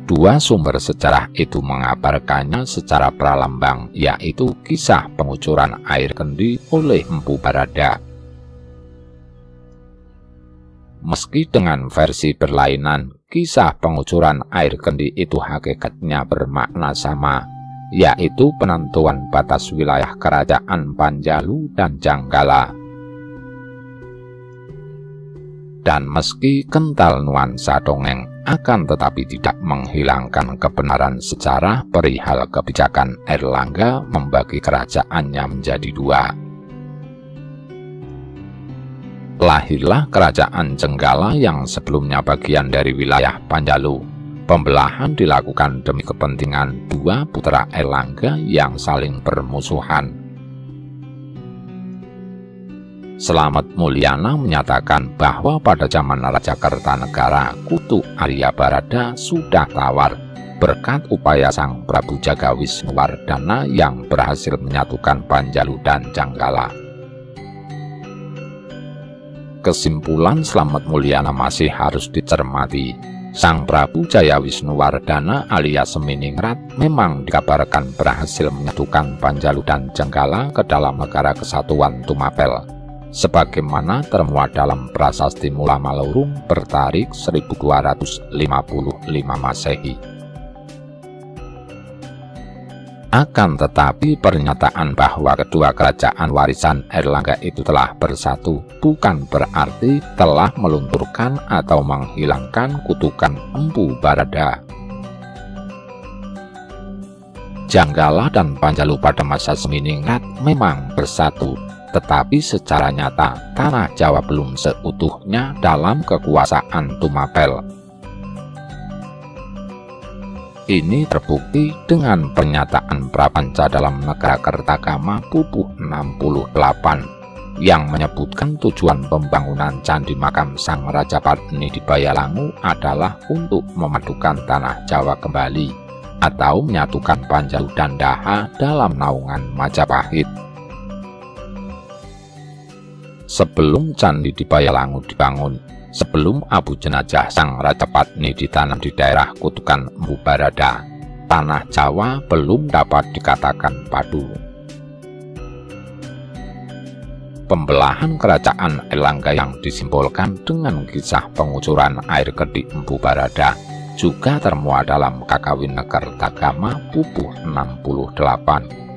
Dua sumber sejarah itu mengabarkannya secara pralambang, yaitu kisah pengucuran air kendi oleh Empu Barada. Meski dengan versi berlainan, kisah pengucuran air kendi itu hakikatnya bermakna sama, yaitu penentuan batas wilayah kerajaan Panjalu dan Janggala. Dan meski kental nuansa dongeng, akan tetapi tidak menghilangkan kebenaran sejarah perihal kebijakan Airlangga membagi kerajaannya menjadi dua. Lahirlah Kerajaan Jenggala yang sebelumnya bagian dari wilayah Panjalu. Pembelahan dilakukan demi kepentingan dua putra Airlangga yang saling bermusuhan. Slamet Mulyana menyatakan bahwa pada zaman Raja Kertanegara, Kutu Aryabarada sudah tawar berkat upaya Sang Prabu Jagawisnuwardana yang berhasil menyatukan Panjalu dan Jenggala. Kesimpulan Slamet Mulyana masih harus dicermati. Sang Prabu Jayawisnuwardana alias Seminingrat memang dikabarkan berhasil menyatukan Panjalu dan Jenggala ke dalam negara kesatuan Tumapel, sebagaimana termuat dalam Prasasti Mula Malurung bertarik 1255 Masehi. Akan tetapi pernyataan bahwa kedua kerajaan warisan Airlangga itu telah bersatu bukan berarti telah melunturkan atau menghilangkan kutukan Empu Barada. Jenggala dan Panjalu pada masa Seminingrat memang bersatu, tetapi secara nyata tanah Jawa belum seutuhnya dalam kekuasaan Tumapel. Ini terbukti dengan pernyataan Prapanca dalam Negara Kertagama Pupuh 68 yang menyebutkan tujuan pembangunan Candi Makam Sang Rajapatni di Bayalangu adalah untuk memadukan tanah Jawa kembali atau menyatukan Panjalu dan Daha dalam naungan Majapahit. Sebelum Candi di Bayalangu dibangun, sebelum abu jenazah Sang Rajapatni ditanam di daerah kutukan Empu Barada, tanah Jawa belum dapat dikatakan padu. Pembelahan kerajaan Airlangga yang disimbolkan dengan kisah pengucuran air ke di Empu Barada juga termuat dalam Kakawin Kertagama Pupuh 68.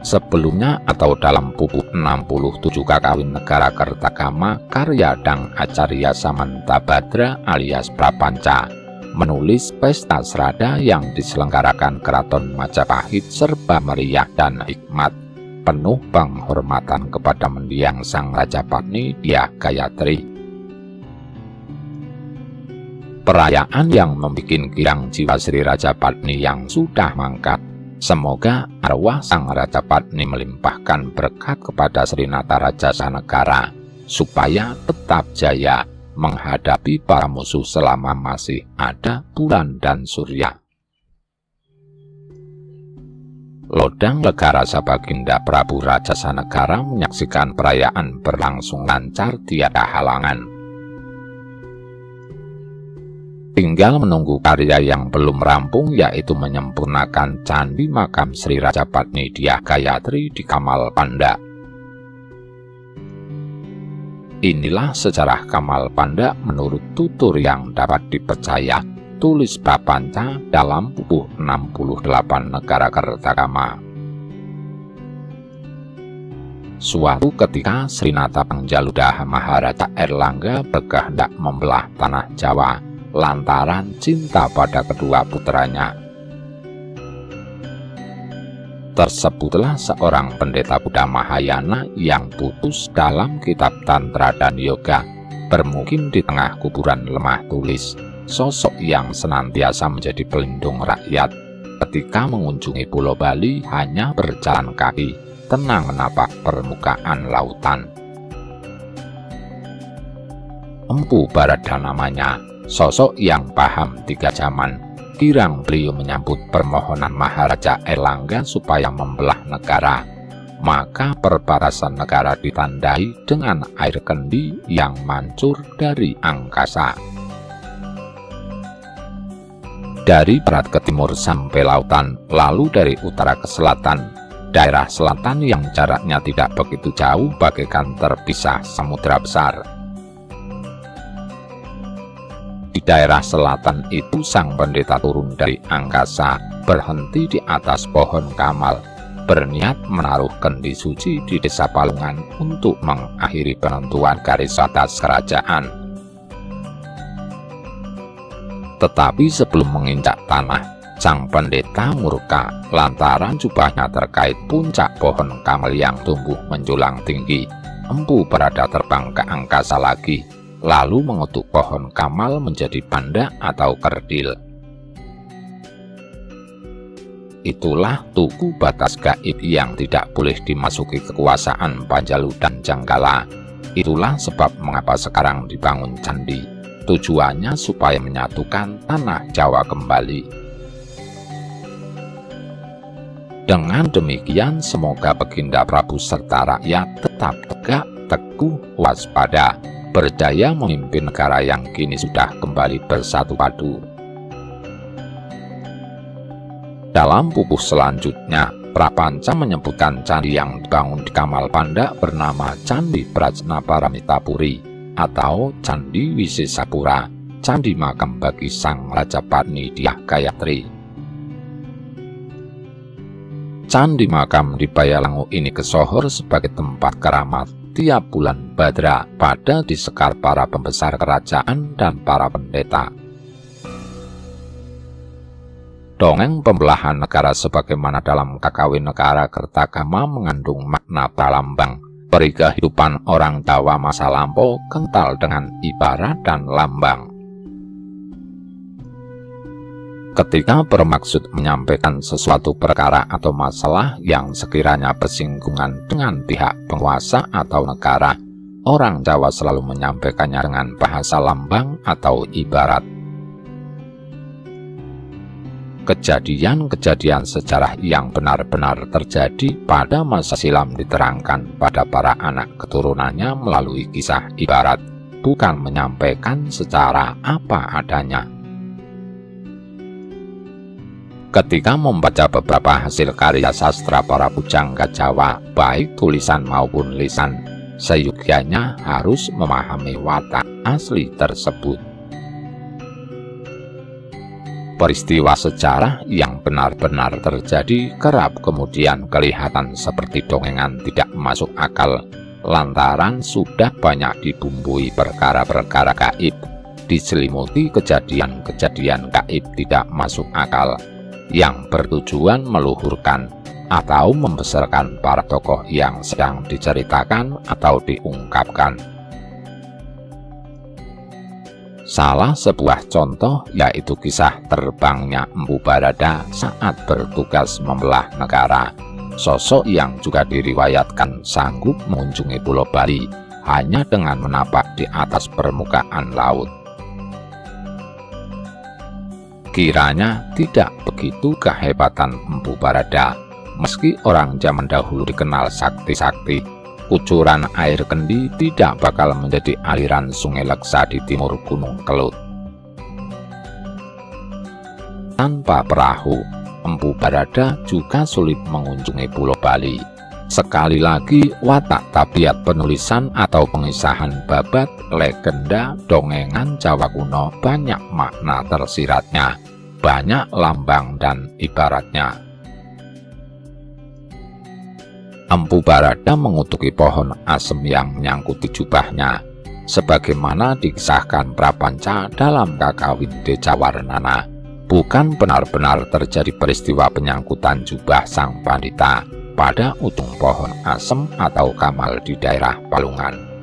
Sebelumnya atau dalam Pupuh 67 Kakawin Negara Kertagama karya Dang Acarya Samantabhadra alias Prapanca menulis pesta serada yang diselenggarakan Keraton Majapahit serba meriah dan hikmat, penuh penghormatan kepada mendiang Sang Rajapatni Dyah Gayatri. Perayaan yang membuat girang jiwa Sri Rajapatni yang sudah mangkat. Semoga arwah Sang Rajapatni melimpahkan berkat kepada Sri Nata Raja Sanegara supaya tetap jaya menghadapi para musuh selama masih ada bulan dan surya. Lodang Legara Sabaginda Prabu Raja Sanegara menyaksikan perayaan berlangsung lancar tiada halangan. Tinggal menunggu karya yang belum rampung, yaitu menyempurnakan Candi Makam Sri Rajapatni Dyah Gayatri di Kamal Panda. Inilah sejarah Kamal Panda menurut tutur yang dapat dipercaya, tulis Prapanca dalam Pupuh 68 Negara Kertagama. Suatu ketika Sri Nata Panjalu Daha Maharaja Airlangga berkehendak membelah tanah Jawa lantaran cinta pada kedua putranya. Tersebutlah seorang pendeta Buddha Mahayana yang putus dalam kitab Tantra dan Yoga, bermukim di tengah kuburan lemah tulis, sosok yang senantiasa menjadi pelindung rakyat. Ketika mengunjungi Pulau Bali hanya berjalan kaki, tenang menapak permukaan lautan. Empu Barada namanya, sosok yang paham tiga zaman. Girang beliau menyambut permohonan Maharaja Airlangga supaya membelah negara. Maka perbatasan negara ditandai dengan air kendi yang mancur dari angkasa. Dari barat ke timur sampai lautan, lalu dari utara ke selatan, daerah selatan yang jaraknya tidak begitu jauh bagaikan terpisah samudra besar. Di daerah selatan itu sang pendeta turun dari angkasa, berhenti di atas pohon kamal, berniat menaruh kendi suci di desa Palungan untuk mengakhiri penentuan garis batas kerajaan. Tetapi sebelum menginjak tanah, sang pendeta murka lantaran jubahnya terkait puncak pohon kamal yang tumbuh menjulang tinggi. Empu Barada terbang ke angkasa lagi, lalu mengutuk pohon kamal menjadi panda atau kerdil. Itulah tugu batas gaib yang tidak boleh dimasuki kekuasaan Panjalu dan Janggala. Itulah sebab mengapa sekarang dibangun candi. Tujuannya supaya menyatukan tanah Jawa kembali. Dengan demikian, semoga Baginda Prabu serta rakyat tetap tegak, teguh, waspada, berjaya memimpin negara yang kini sudah kembali bersatu padu. Dalam pupuh selanjutnya, Prapanca menyebutkan candi yang dibangun di Kamal Panda bernama Candi Prajnaparamita-puri atau Candi Wisesapura, candi makam bagi Sang Raja Padmi Dyah Gayatri. Candi makam di Bayalangu ini kesohor sebagai tempat keramat tiap bulan Badra pada disekar para pembesar kerajaan dan para pendeta. Dongeng pembelahan negara sebagaimana dalam Kakawinegara Kertagama mengandung makna pralambang. Peri kehidupan orang Jawa masa lampau kental dengan ibarat dan lambang. Ketika bermaksud menyampaikan sesuatu perkara atau masalah yang sekiranya bersinggungan dengan pihak penguasa atau negara, orang Jawa selalu menyampaikannya dengan bahasa lambang atau ibarat. Kejadian-kejadian sejarah yang benar-benar terjadi pada masa silam diterangkan pada para anak keturunannya melalui kisah ibarat, bukan menyampaikan secara apa adanya. Ketika membaca beberapa hasil karya sastra para pujangga Jawa, baik tulisan maupun lisan, seyogyanya harus memahami watak asli tersebut. Peristiwa sejarah yang benar-benar terjadi kerap kemudian kelihatan seperti dongengan tidak masuk akal, lantaran sudah banyak dibumbui perkara-perkara gaib, diselimuti kejadian-kejadian gaib tidak masuk akal, yang bertujuan meluhurkan atau membesarkan para tokoh yang sedang diceritakan atau diungkapkan. Salah sebuah contoh yaitu kisah terbangnya Empu Barada saat bertugas membelah negara. Sosok yang juga diriwayatkan sanggup mengunjungi Pulau Bali hanya dengan menapak di atas permukaan laut. Kiranya tidak begitu kehebatan Empu Barada. Meski orang zaman dahulu dikenal sakti-sakti, kucuran air kendi tidak bakal menjadi aliran Sungai Leksa di timur Gunung Kelut. Tanpa perahu, Empu Barada juga sulit mengunjungi Pulau Bali. Sekali lagi, watak tabiat penulisan atau pengisahan babat, legenda, dongengan Jawa kuno banyak makna tersiratnya, banyak lambang dan ibaratnya. Empu Barada mengutuki pohon asem yang menyangkuti jubahnya, sebagaimana dikisahkan Prapanca dalam Kakawin Dejawarnana. Bukan benar-benar terjadi peristiwa penyangkutan jubah sang pandita pada ujung pohon asem atau kamal di daerah Palungan.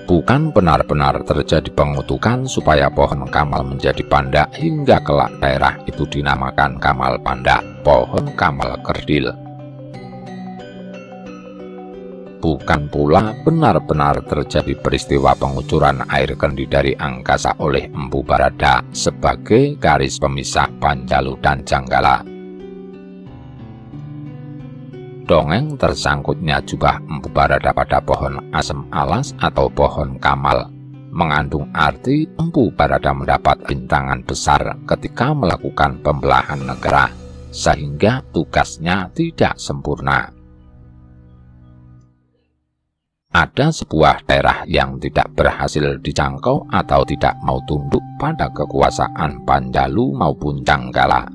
Bukan benar-benar terjadi pengutukan supaya pohon kamal menjadi panda hingga kelak daerah itu dinamakan Kamal Panda, pohon kamal kerdil. Bukan pula benar-benar terjadi peristiwa pengucuran air kendi dari angkasa oleh Empu Barada sebagai garis pemisah Panjalu dan Janggala. Dongeng tersangkutnya jubah Empu Barada pada pohon asem alas atau pohon kamal mengandung arti Empu Barada mendapat rintangan besar ketika melakukan pembelahan negara, sehingga tugasnya tidak sempurna. Ada sebuah daerah yang tidak berhasil dijangkau atau tidak mau tunduk pada kekuasaan Panjalu maupun Janggala.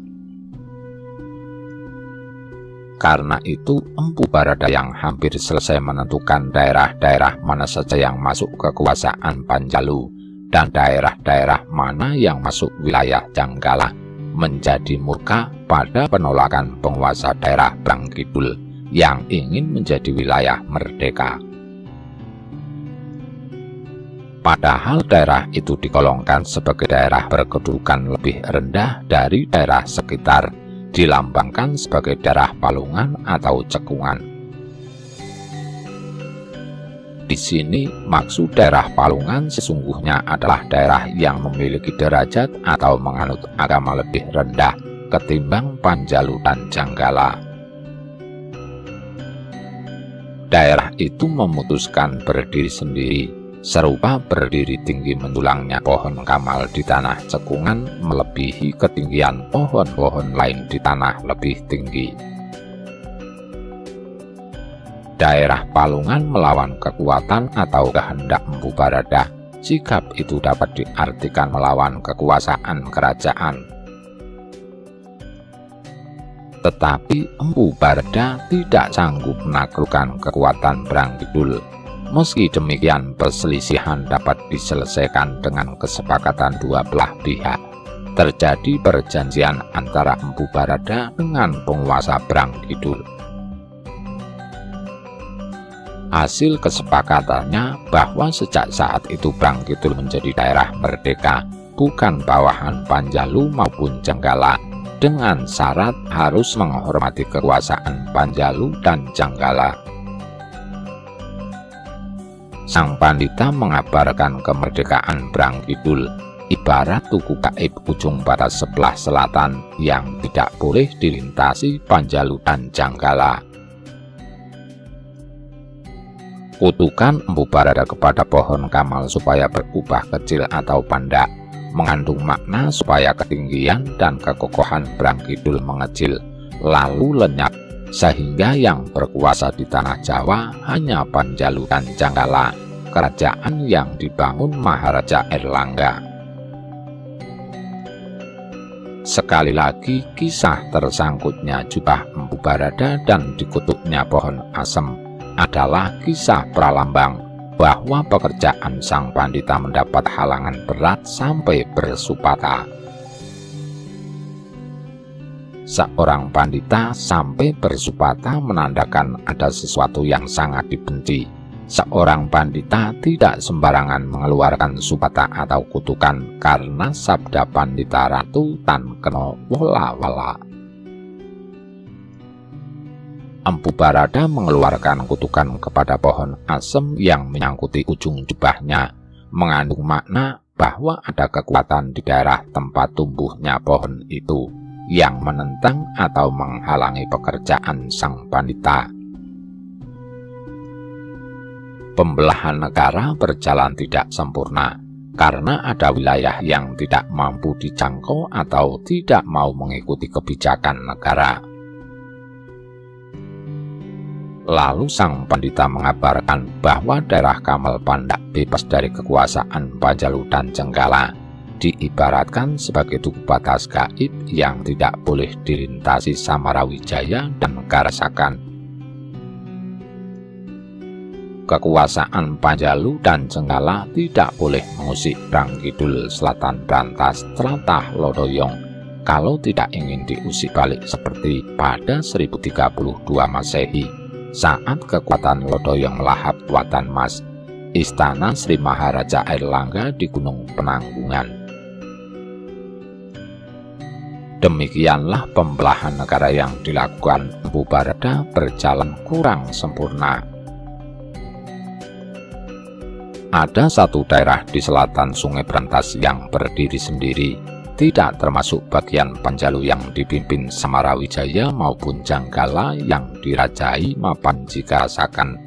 Karena itu, Empu Barada yang hampir selesai menentukan daerah-daerah mana saja yang masuk kekuasaan Panjalu, dan daerah-daerah mana yang masuk wilayah Janggala menjadi murka pada penolakan penguasa daerah Brang Kidul yang ingin menjadi wilayah merdeka. Padahal daerah itu digolongkan sebagai daerah berkedudukan lebih rendah dari daerah sekitar, dilambangkan sebagai daerah palungan atau cekungan. Di sini maksud daerah palungan sesungguhnya adalah daerah yang memiliki derajat atau menganut agama lebih rendah ketimbang Panjalu dan Janggala. Daerah itu memutuskan berdiri sendiri, serupa berdiri tinggi menjulangnya pohon kamal di tanah cekungan melebihi ketinggian pohon-pohon lain di tanah lebih tinggi. Daerah palungan melawan kekuatan atau kehendak Empu Baradah. Sikap itu dapat diartikan melawan kekuasaan kerajaan. Tetapi Empu Baradah tidak sanggup menaklukkan kekuatan Brang Kidul. Meski demikian, perselisihan dapat diselesaikan dengan kesepakatan dua belah pihak. Terjadi perjanjian antara Empu Baradah dengan penguasa Brang Kidul. Hasil kesepakatannya bahwa sejak saat itu Brang Kidul menjadi daerah merdeka, bukan bawahan Panjalu maupun Janggala, dengan syarat harus menghormati kekuasaan Panjalu dan Janggala. Sang Pandita mengabarkan kemerdekaan Brang Kidul ibarat tugu gaib ujung batas sebelah selatan yang tidak boleh dilintasi Panjalu dan Janggala. Kutukan Empu Baradah kepada pohon kamal supaya berubah kecil atau pandak mengandung makna supaya ketinggian dan kekokohan Brang Kidul mengecil lalu lenyap, sehingga yang berkuasa di tanah Jawa hanya Panjalu dan Janggala, kerajaan yang dibangun Maharaja Airlangga. Sekali lagi, kisah tersangkutnya jubah Empu Baradah dan dikutuknya pohon asem adalah kisah pralambang bahwa pekerjaan sang Pandita mendapat halangan berat sampai bersupata. Seorang Pandita sampai bersupata menandakan ada sesuatu yang sangat dibenci. Seorang Pandita tidak sembarangan mengeluarkan supata atau kutukan karena sabda Pandita Ratu tan kena wala-wala. Empu Baradah mengeluarkan kutukan kepada pohon asem yang menyangkuti ujung jubahnya, mengandung makna bahwa ada kekuatan di daerah tempat tumbuhnya pohon itu yang menentang atau menghalangi pekerjaan sang Pandita. Pembelahan negara berjalan tidak sempurna karena ada wilayah yang tidak mampu dijangkau atau tidak mau mengikuti kebijakan negara. Lalu sang Pandita mengabarkan bahwa daerah Kamal Pandak bebas dari kekuasaan Panjalu dan Janggala, diibaratkan sebagai tugu batas gaib yang tidak boleh dilintasi Samarawijaya dan Karasakan. Kekuasaan Panjalu dan Janggala tidak boleh mengusik Brang Kidul Selatan Brantas Tlatah Lodoyong kalau tidak ingin diusik balik seperti pada 1032 Masehi. Saat kekuatan Lodoyong melahap Watan Mas, istana Sri Maharaja Airlangga di Gunung Penanggungan. Demikianlah pembelahan negara yang dilakukan Empu Baradah berjalan kurang sempurna. Ada satu daerah di selatan Sungai Brantas yang berdiri sendiri, tidak termasuk bagian Panjalu yang dipimpin Samarawijaya maupun Janggala yang dirajai Mapanji Karasakan.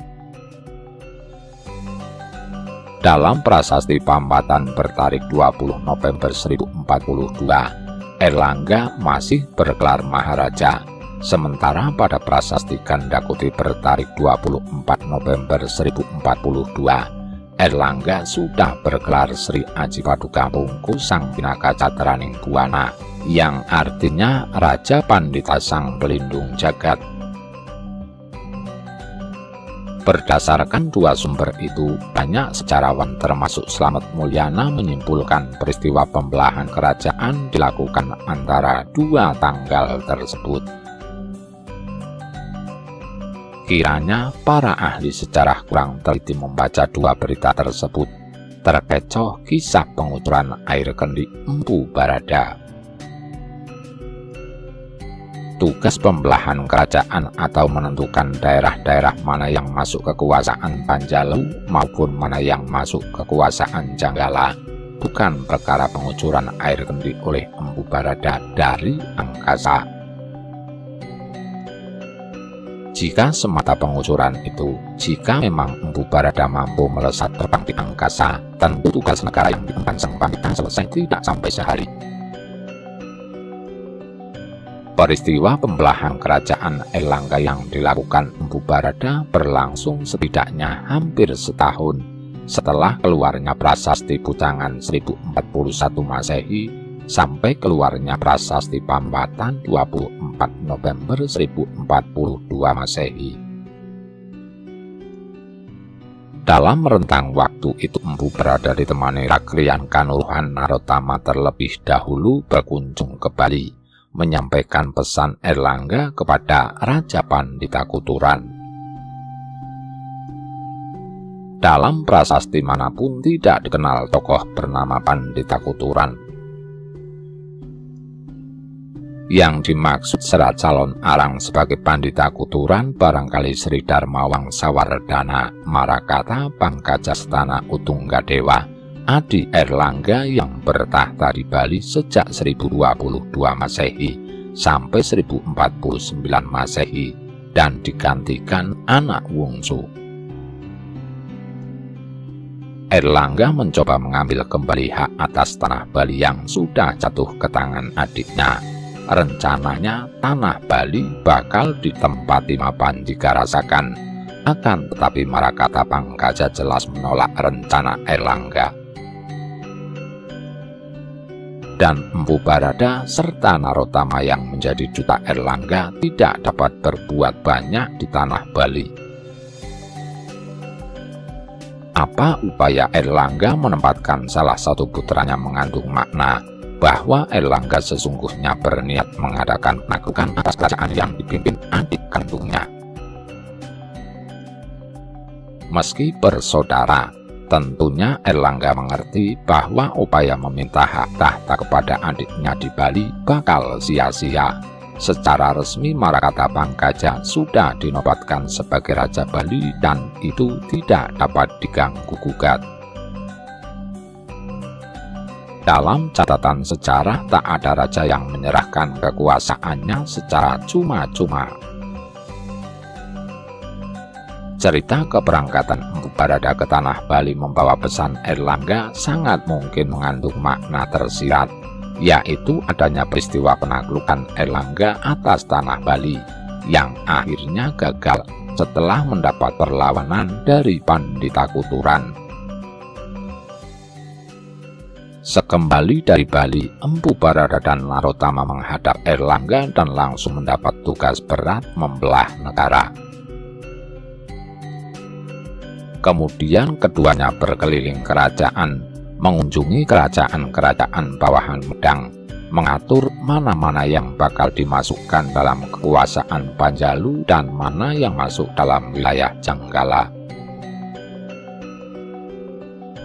Dalam prasasti Pampatan bertarik 20 November 1042, Airlangga masih bergelar Maharaja, sementara pada prasasti Gandakuti bertarik 24 November 1042, Airlangga sudah bergelar Sri Aji Paduka Pungku Sang Pinaka Catraning Buana, yang artinya Raja Pandita Sang Pelindung Jagat. Berdasarkan dua sumber itu, banyak sejarawan termasuk Slamet Mulyana menyimpulkan peristiwa pembelahan kerajaan dilakukan antara dua tanggal tersebut. Kiranya para ahli sejarah kurang teliti membaca dua berita tersebut, terkecoh kisah pengucuran air kendi Empu Barada. Tugas pembelahan kerajaan atau menentukan daerah-daerah mana yang masuk kekuasaan Panjalu maupun mana yang masuk kekuasaan Janggala bukan perkara pengucuran air kendi oleh Empu Barada dari angkasa. Jika semata pengucuran itu, jika memang Empu Barada mampu melesat terbang di angkasa, tentu tugas negara yang diemban sang pandita selesai tidak sampai sehari. Peristiwa pembelahan kerajaan Airlangga yang dilakukan Empu Barada berlangsung setidaknya hampir setahun setelah keluarnya Prasasti Bujangan 1041 Masehi sampai keluarnya Prasasti Pambatan 24 November 1042 Masehi. Dalam rentang waktu itu Empu Barada ditemani Rakrian Kanuruhan Narotama terlebih dahulu berkunjung ke Bali, menyampaikan pesan Airlangga kepada Raja Pandita Kuturan. Dalam prasasti manapun tidak dikenal tokoh bernama Pandita Kuturan. Yang dimaksud serat calon arang sebagai Pandita Kuturan barangkali Sri Dharmawangsa Wardana Marakata Pangkajastana Utunggadewa, adik Airlangga yang bertahta di Bali sejak 1022 Masehi sampai 1049 Masehi dan digantikan anak wungsu. Airlangga mencoba mengambil kembali hak atas tanah Bali yang sudah jatuh ke tangan adiknya. Rencananya tanah Bali bakal ditempati Mapanjika-Rasakan, akan tetapi Marakata Pangkaja jelas menolak rencana Airlangga. Dan Empu Barada serta Narotama yang menjadi duta Airlangga tidak dapat berbuat banyak di tanah Bali. Apa upaya Airlangga menempatkan salah satu putranya mengandung makna bahwa Airlangga sesungguhnya berniat mengadakan penaklukan atas kerajaan yang dipimpin adik kandungnya. Meski bersaudara, tentunya Airlangga mengerti bahwa upaya meminta hak tahta kepada adiknya di Bali bakal sia-sia. Secara resmi Marakata Pangkaja sudah dinobatkan sebagai Raja Bali dan itu tidak dapat diganggu-gugat. Dalam catatan sejarah tak ada raja yang menyerahkan kekuasaannya secara cuma-cuma. Cerita keberangkatan Empu Barada ke tanah Bali membawa pesan Airlangga sangat mungkin mengandung makna tersirat, yaitu adanya peristiwa penaklukan Airlangga atas tanah Bali yang akhirnya gagal setelah mendapat perlawanan dari Pandita Kuturan. Sekembali dari Bali, Empu Barada dan Narotama menghadap Airlangga dan langsung mendapat tugas berat membelah negara. Kemudian keduanya berkeliling kerajaan, mengunjungi kerajaan-kerajaan bawahan Medang, mengatur mana-mana yang bakal dimasukkan dalam kekuasaan Panjalu dan mana yang masuk dalam wilayah Janggala.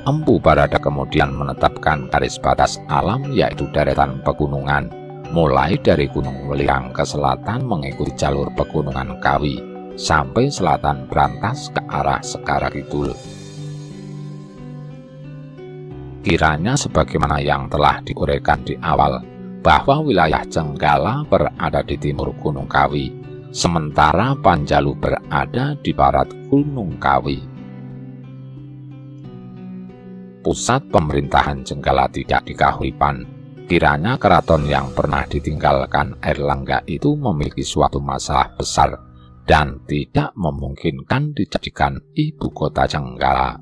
Empu Barada kemudian menetapkan garis batas alam yaitu deretan pegunungan, mulai dari Gunung Weliang ke selatan mengikuti jalur pegunungan Kawi, sampai selatan Brantas ke arah Sekara Kidul. Kiranya sebagaimana yang telah diuraikan di awal, bahwa wilayah Janggala berada di timur Gunung Kawi, sementara Panjalu berada di barat Gunung Kawi. Pusat pemerintahan Janggala tidak di Kahuripan. Kiranya keraton yang pernah ditinggalkan Airlangga itu memiliki suatu masalah besar dan tidak memungkinkan dijadikan ibu kota Janggala.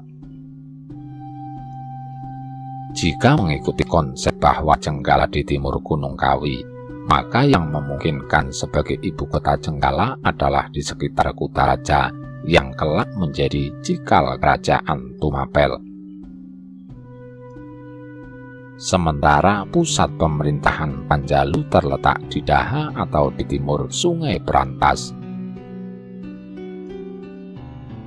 Jika mengikuti konsep bahwa Janggala di timur Gunung Kawi, maka yang memungkinkan sebagai ibu kota Janggala adalah di sekitar Kutaraja yang kelak menjadi cikal kerajaan Tumapel. Sementara pusat pemerintahan Panjalu terletak di Daha atau di timur Sungai Brantas.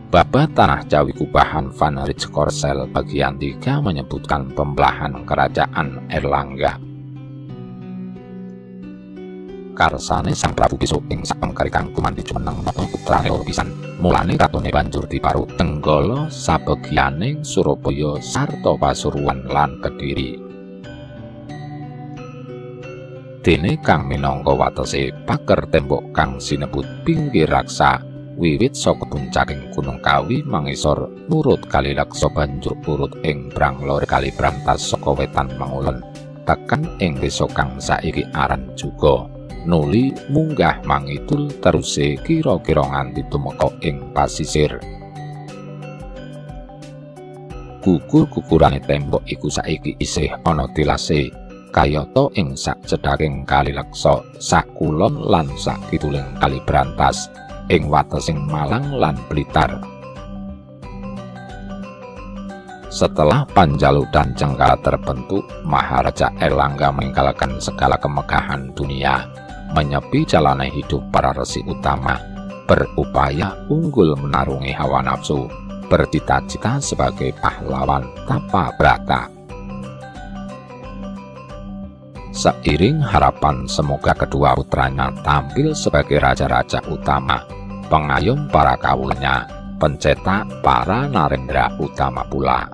Babat Tanah Jawi Kubahan Van Rich Korsel bagian 3 menyebutkan pembelahan kerajaan Erlangga. Karsane Sang Prabu besok ing sapengkarikan kumandi jumeneng nata putrane pisan, mulane ratone banjur diparut Tenggala sabegianing Surabaya sarta Pasuruan lan Kediri. Dene kang minangka watese pager tembok kang sinebut Pinggir Raksa wiwit saka puncaking Gunung Kawi mangisor nurut Kali Laksa banjur urut ing Branglor Kali Brantas saka wetan mangulon tekan ing desa kang saiki aran Juga nuli munggah mangidul teruse kira-kira nganti tumeka ing pasisir. Gugur-gugurane tembok iku saiki isih ana tilase kayata ing sak cedhaking Kali Laksa, sak kulon lan sak kiduling Kali Brantas, ing watesing Malang lan Blitar. Setelah Panjalu dan Jenggala terbentuk, Maharaja Erlangga meninggalkan segala kemegahan dunia, menyepi jalani hidup para resi utama, berupaya unggul menarungi hawa nafsu, bercita-cita sebagai pahlawan tapa brata. Seiring harapan semoga kedua putranya tampil sebagai raja-raja utama, pengayom para kawulnya, pencetak para narendra utama pula.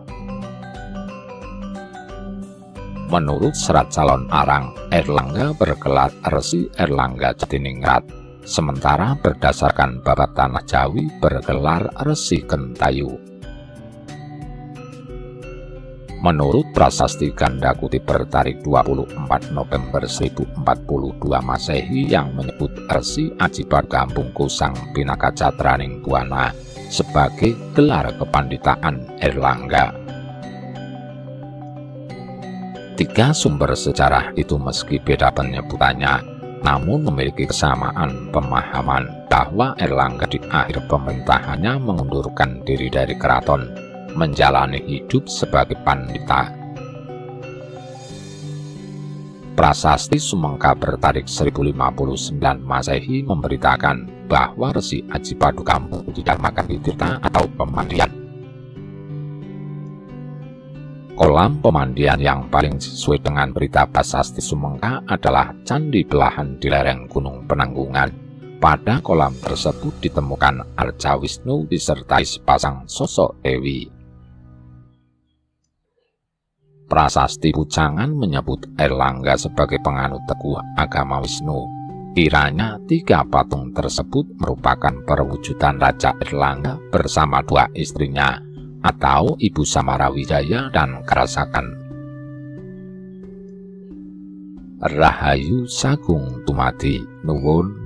Menurut serat calon arang, Erlangga bergelar Resi Erlangga Jatiningrat, sementara berdasarkan Babat Tanah Jawi bergelar Resi Kentayu. Menurut prasasti Ganda Kutip bertarik 24 November 1042 Masehi yang menyebut Resi Ajibar Gampung Kusang Pinaka Catraning Buana sebagai gelar kepanditaan Erlangga. Tiga sumber sejarah itu meski beda penyebutannya, namun memiliki kesamaan pemahaman bahwa Erlangga di akhir pemerintahannya mengundurkan diri dari keraton, menjalani hidup sebagai pandita. Prasasti Sumengka bertarik 1059 Masehi memberitakan bahwa Resi Ajipadu Gampung didharmakan di tirta atau pemandian. Kolam pemandian yang paling sesuai dengan berita prasasti Sumengka adalah Candi Belahan di lereng Gunung Penanggungan. Pada kolam tersebut ditemukan Arca Wisnu disertai sepasang sosok dewi. Prasasti Bujangan menyebut Erlangga sebagai penganut teguh agama Wisnu. Kiranya 3 patung tersebut merupakan perwujudan Raja Erlangga bersama 2 istrinya, atau Ibu Samarawijaya dan Karasakan. Rahayu Sagung Tumadi. Nuwun.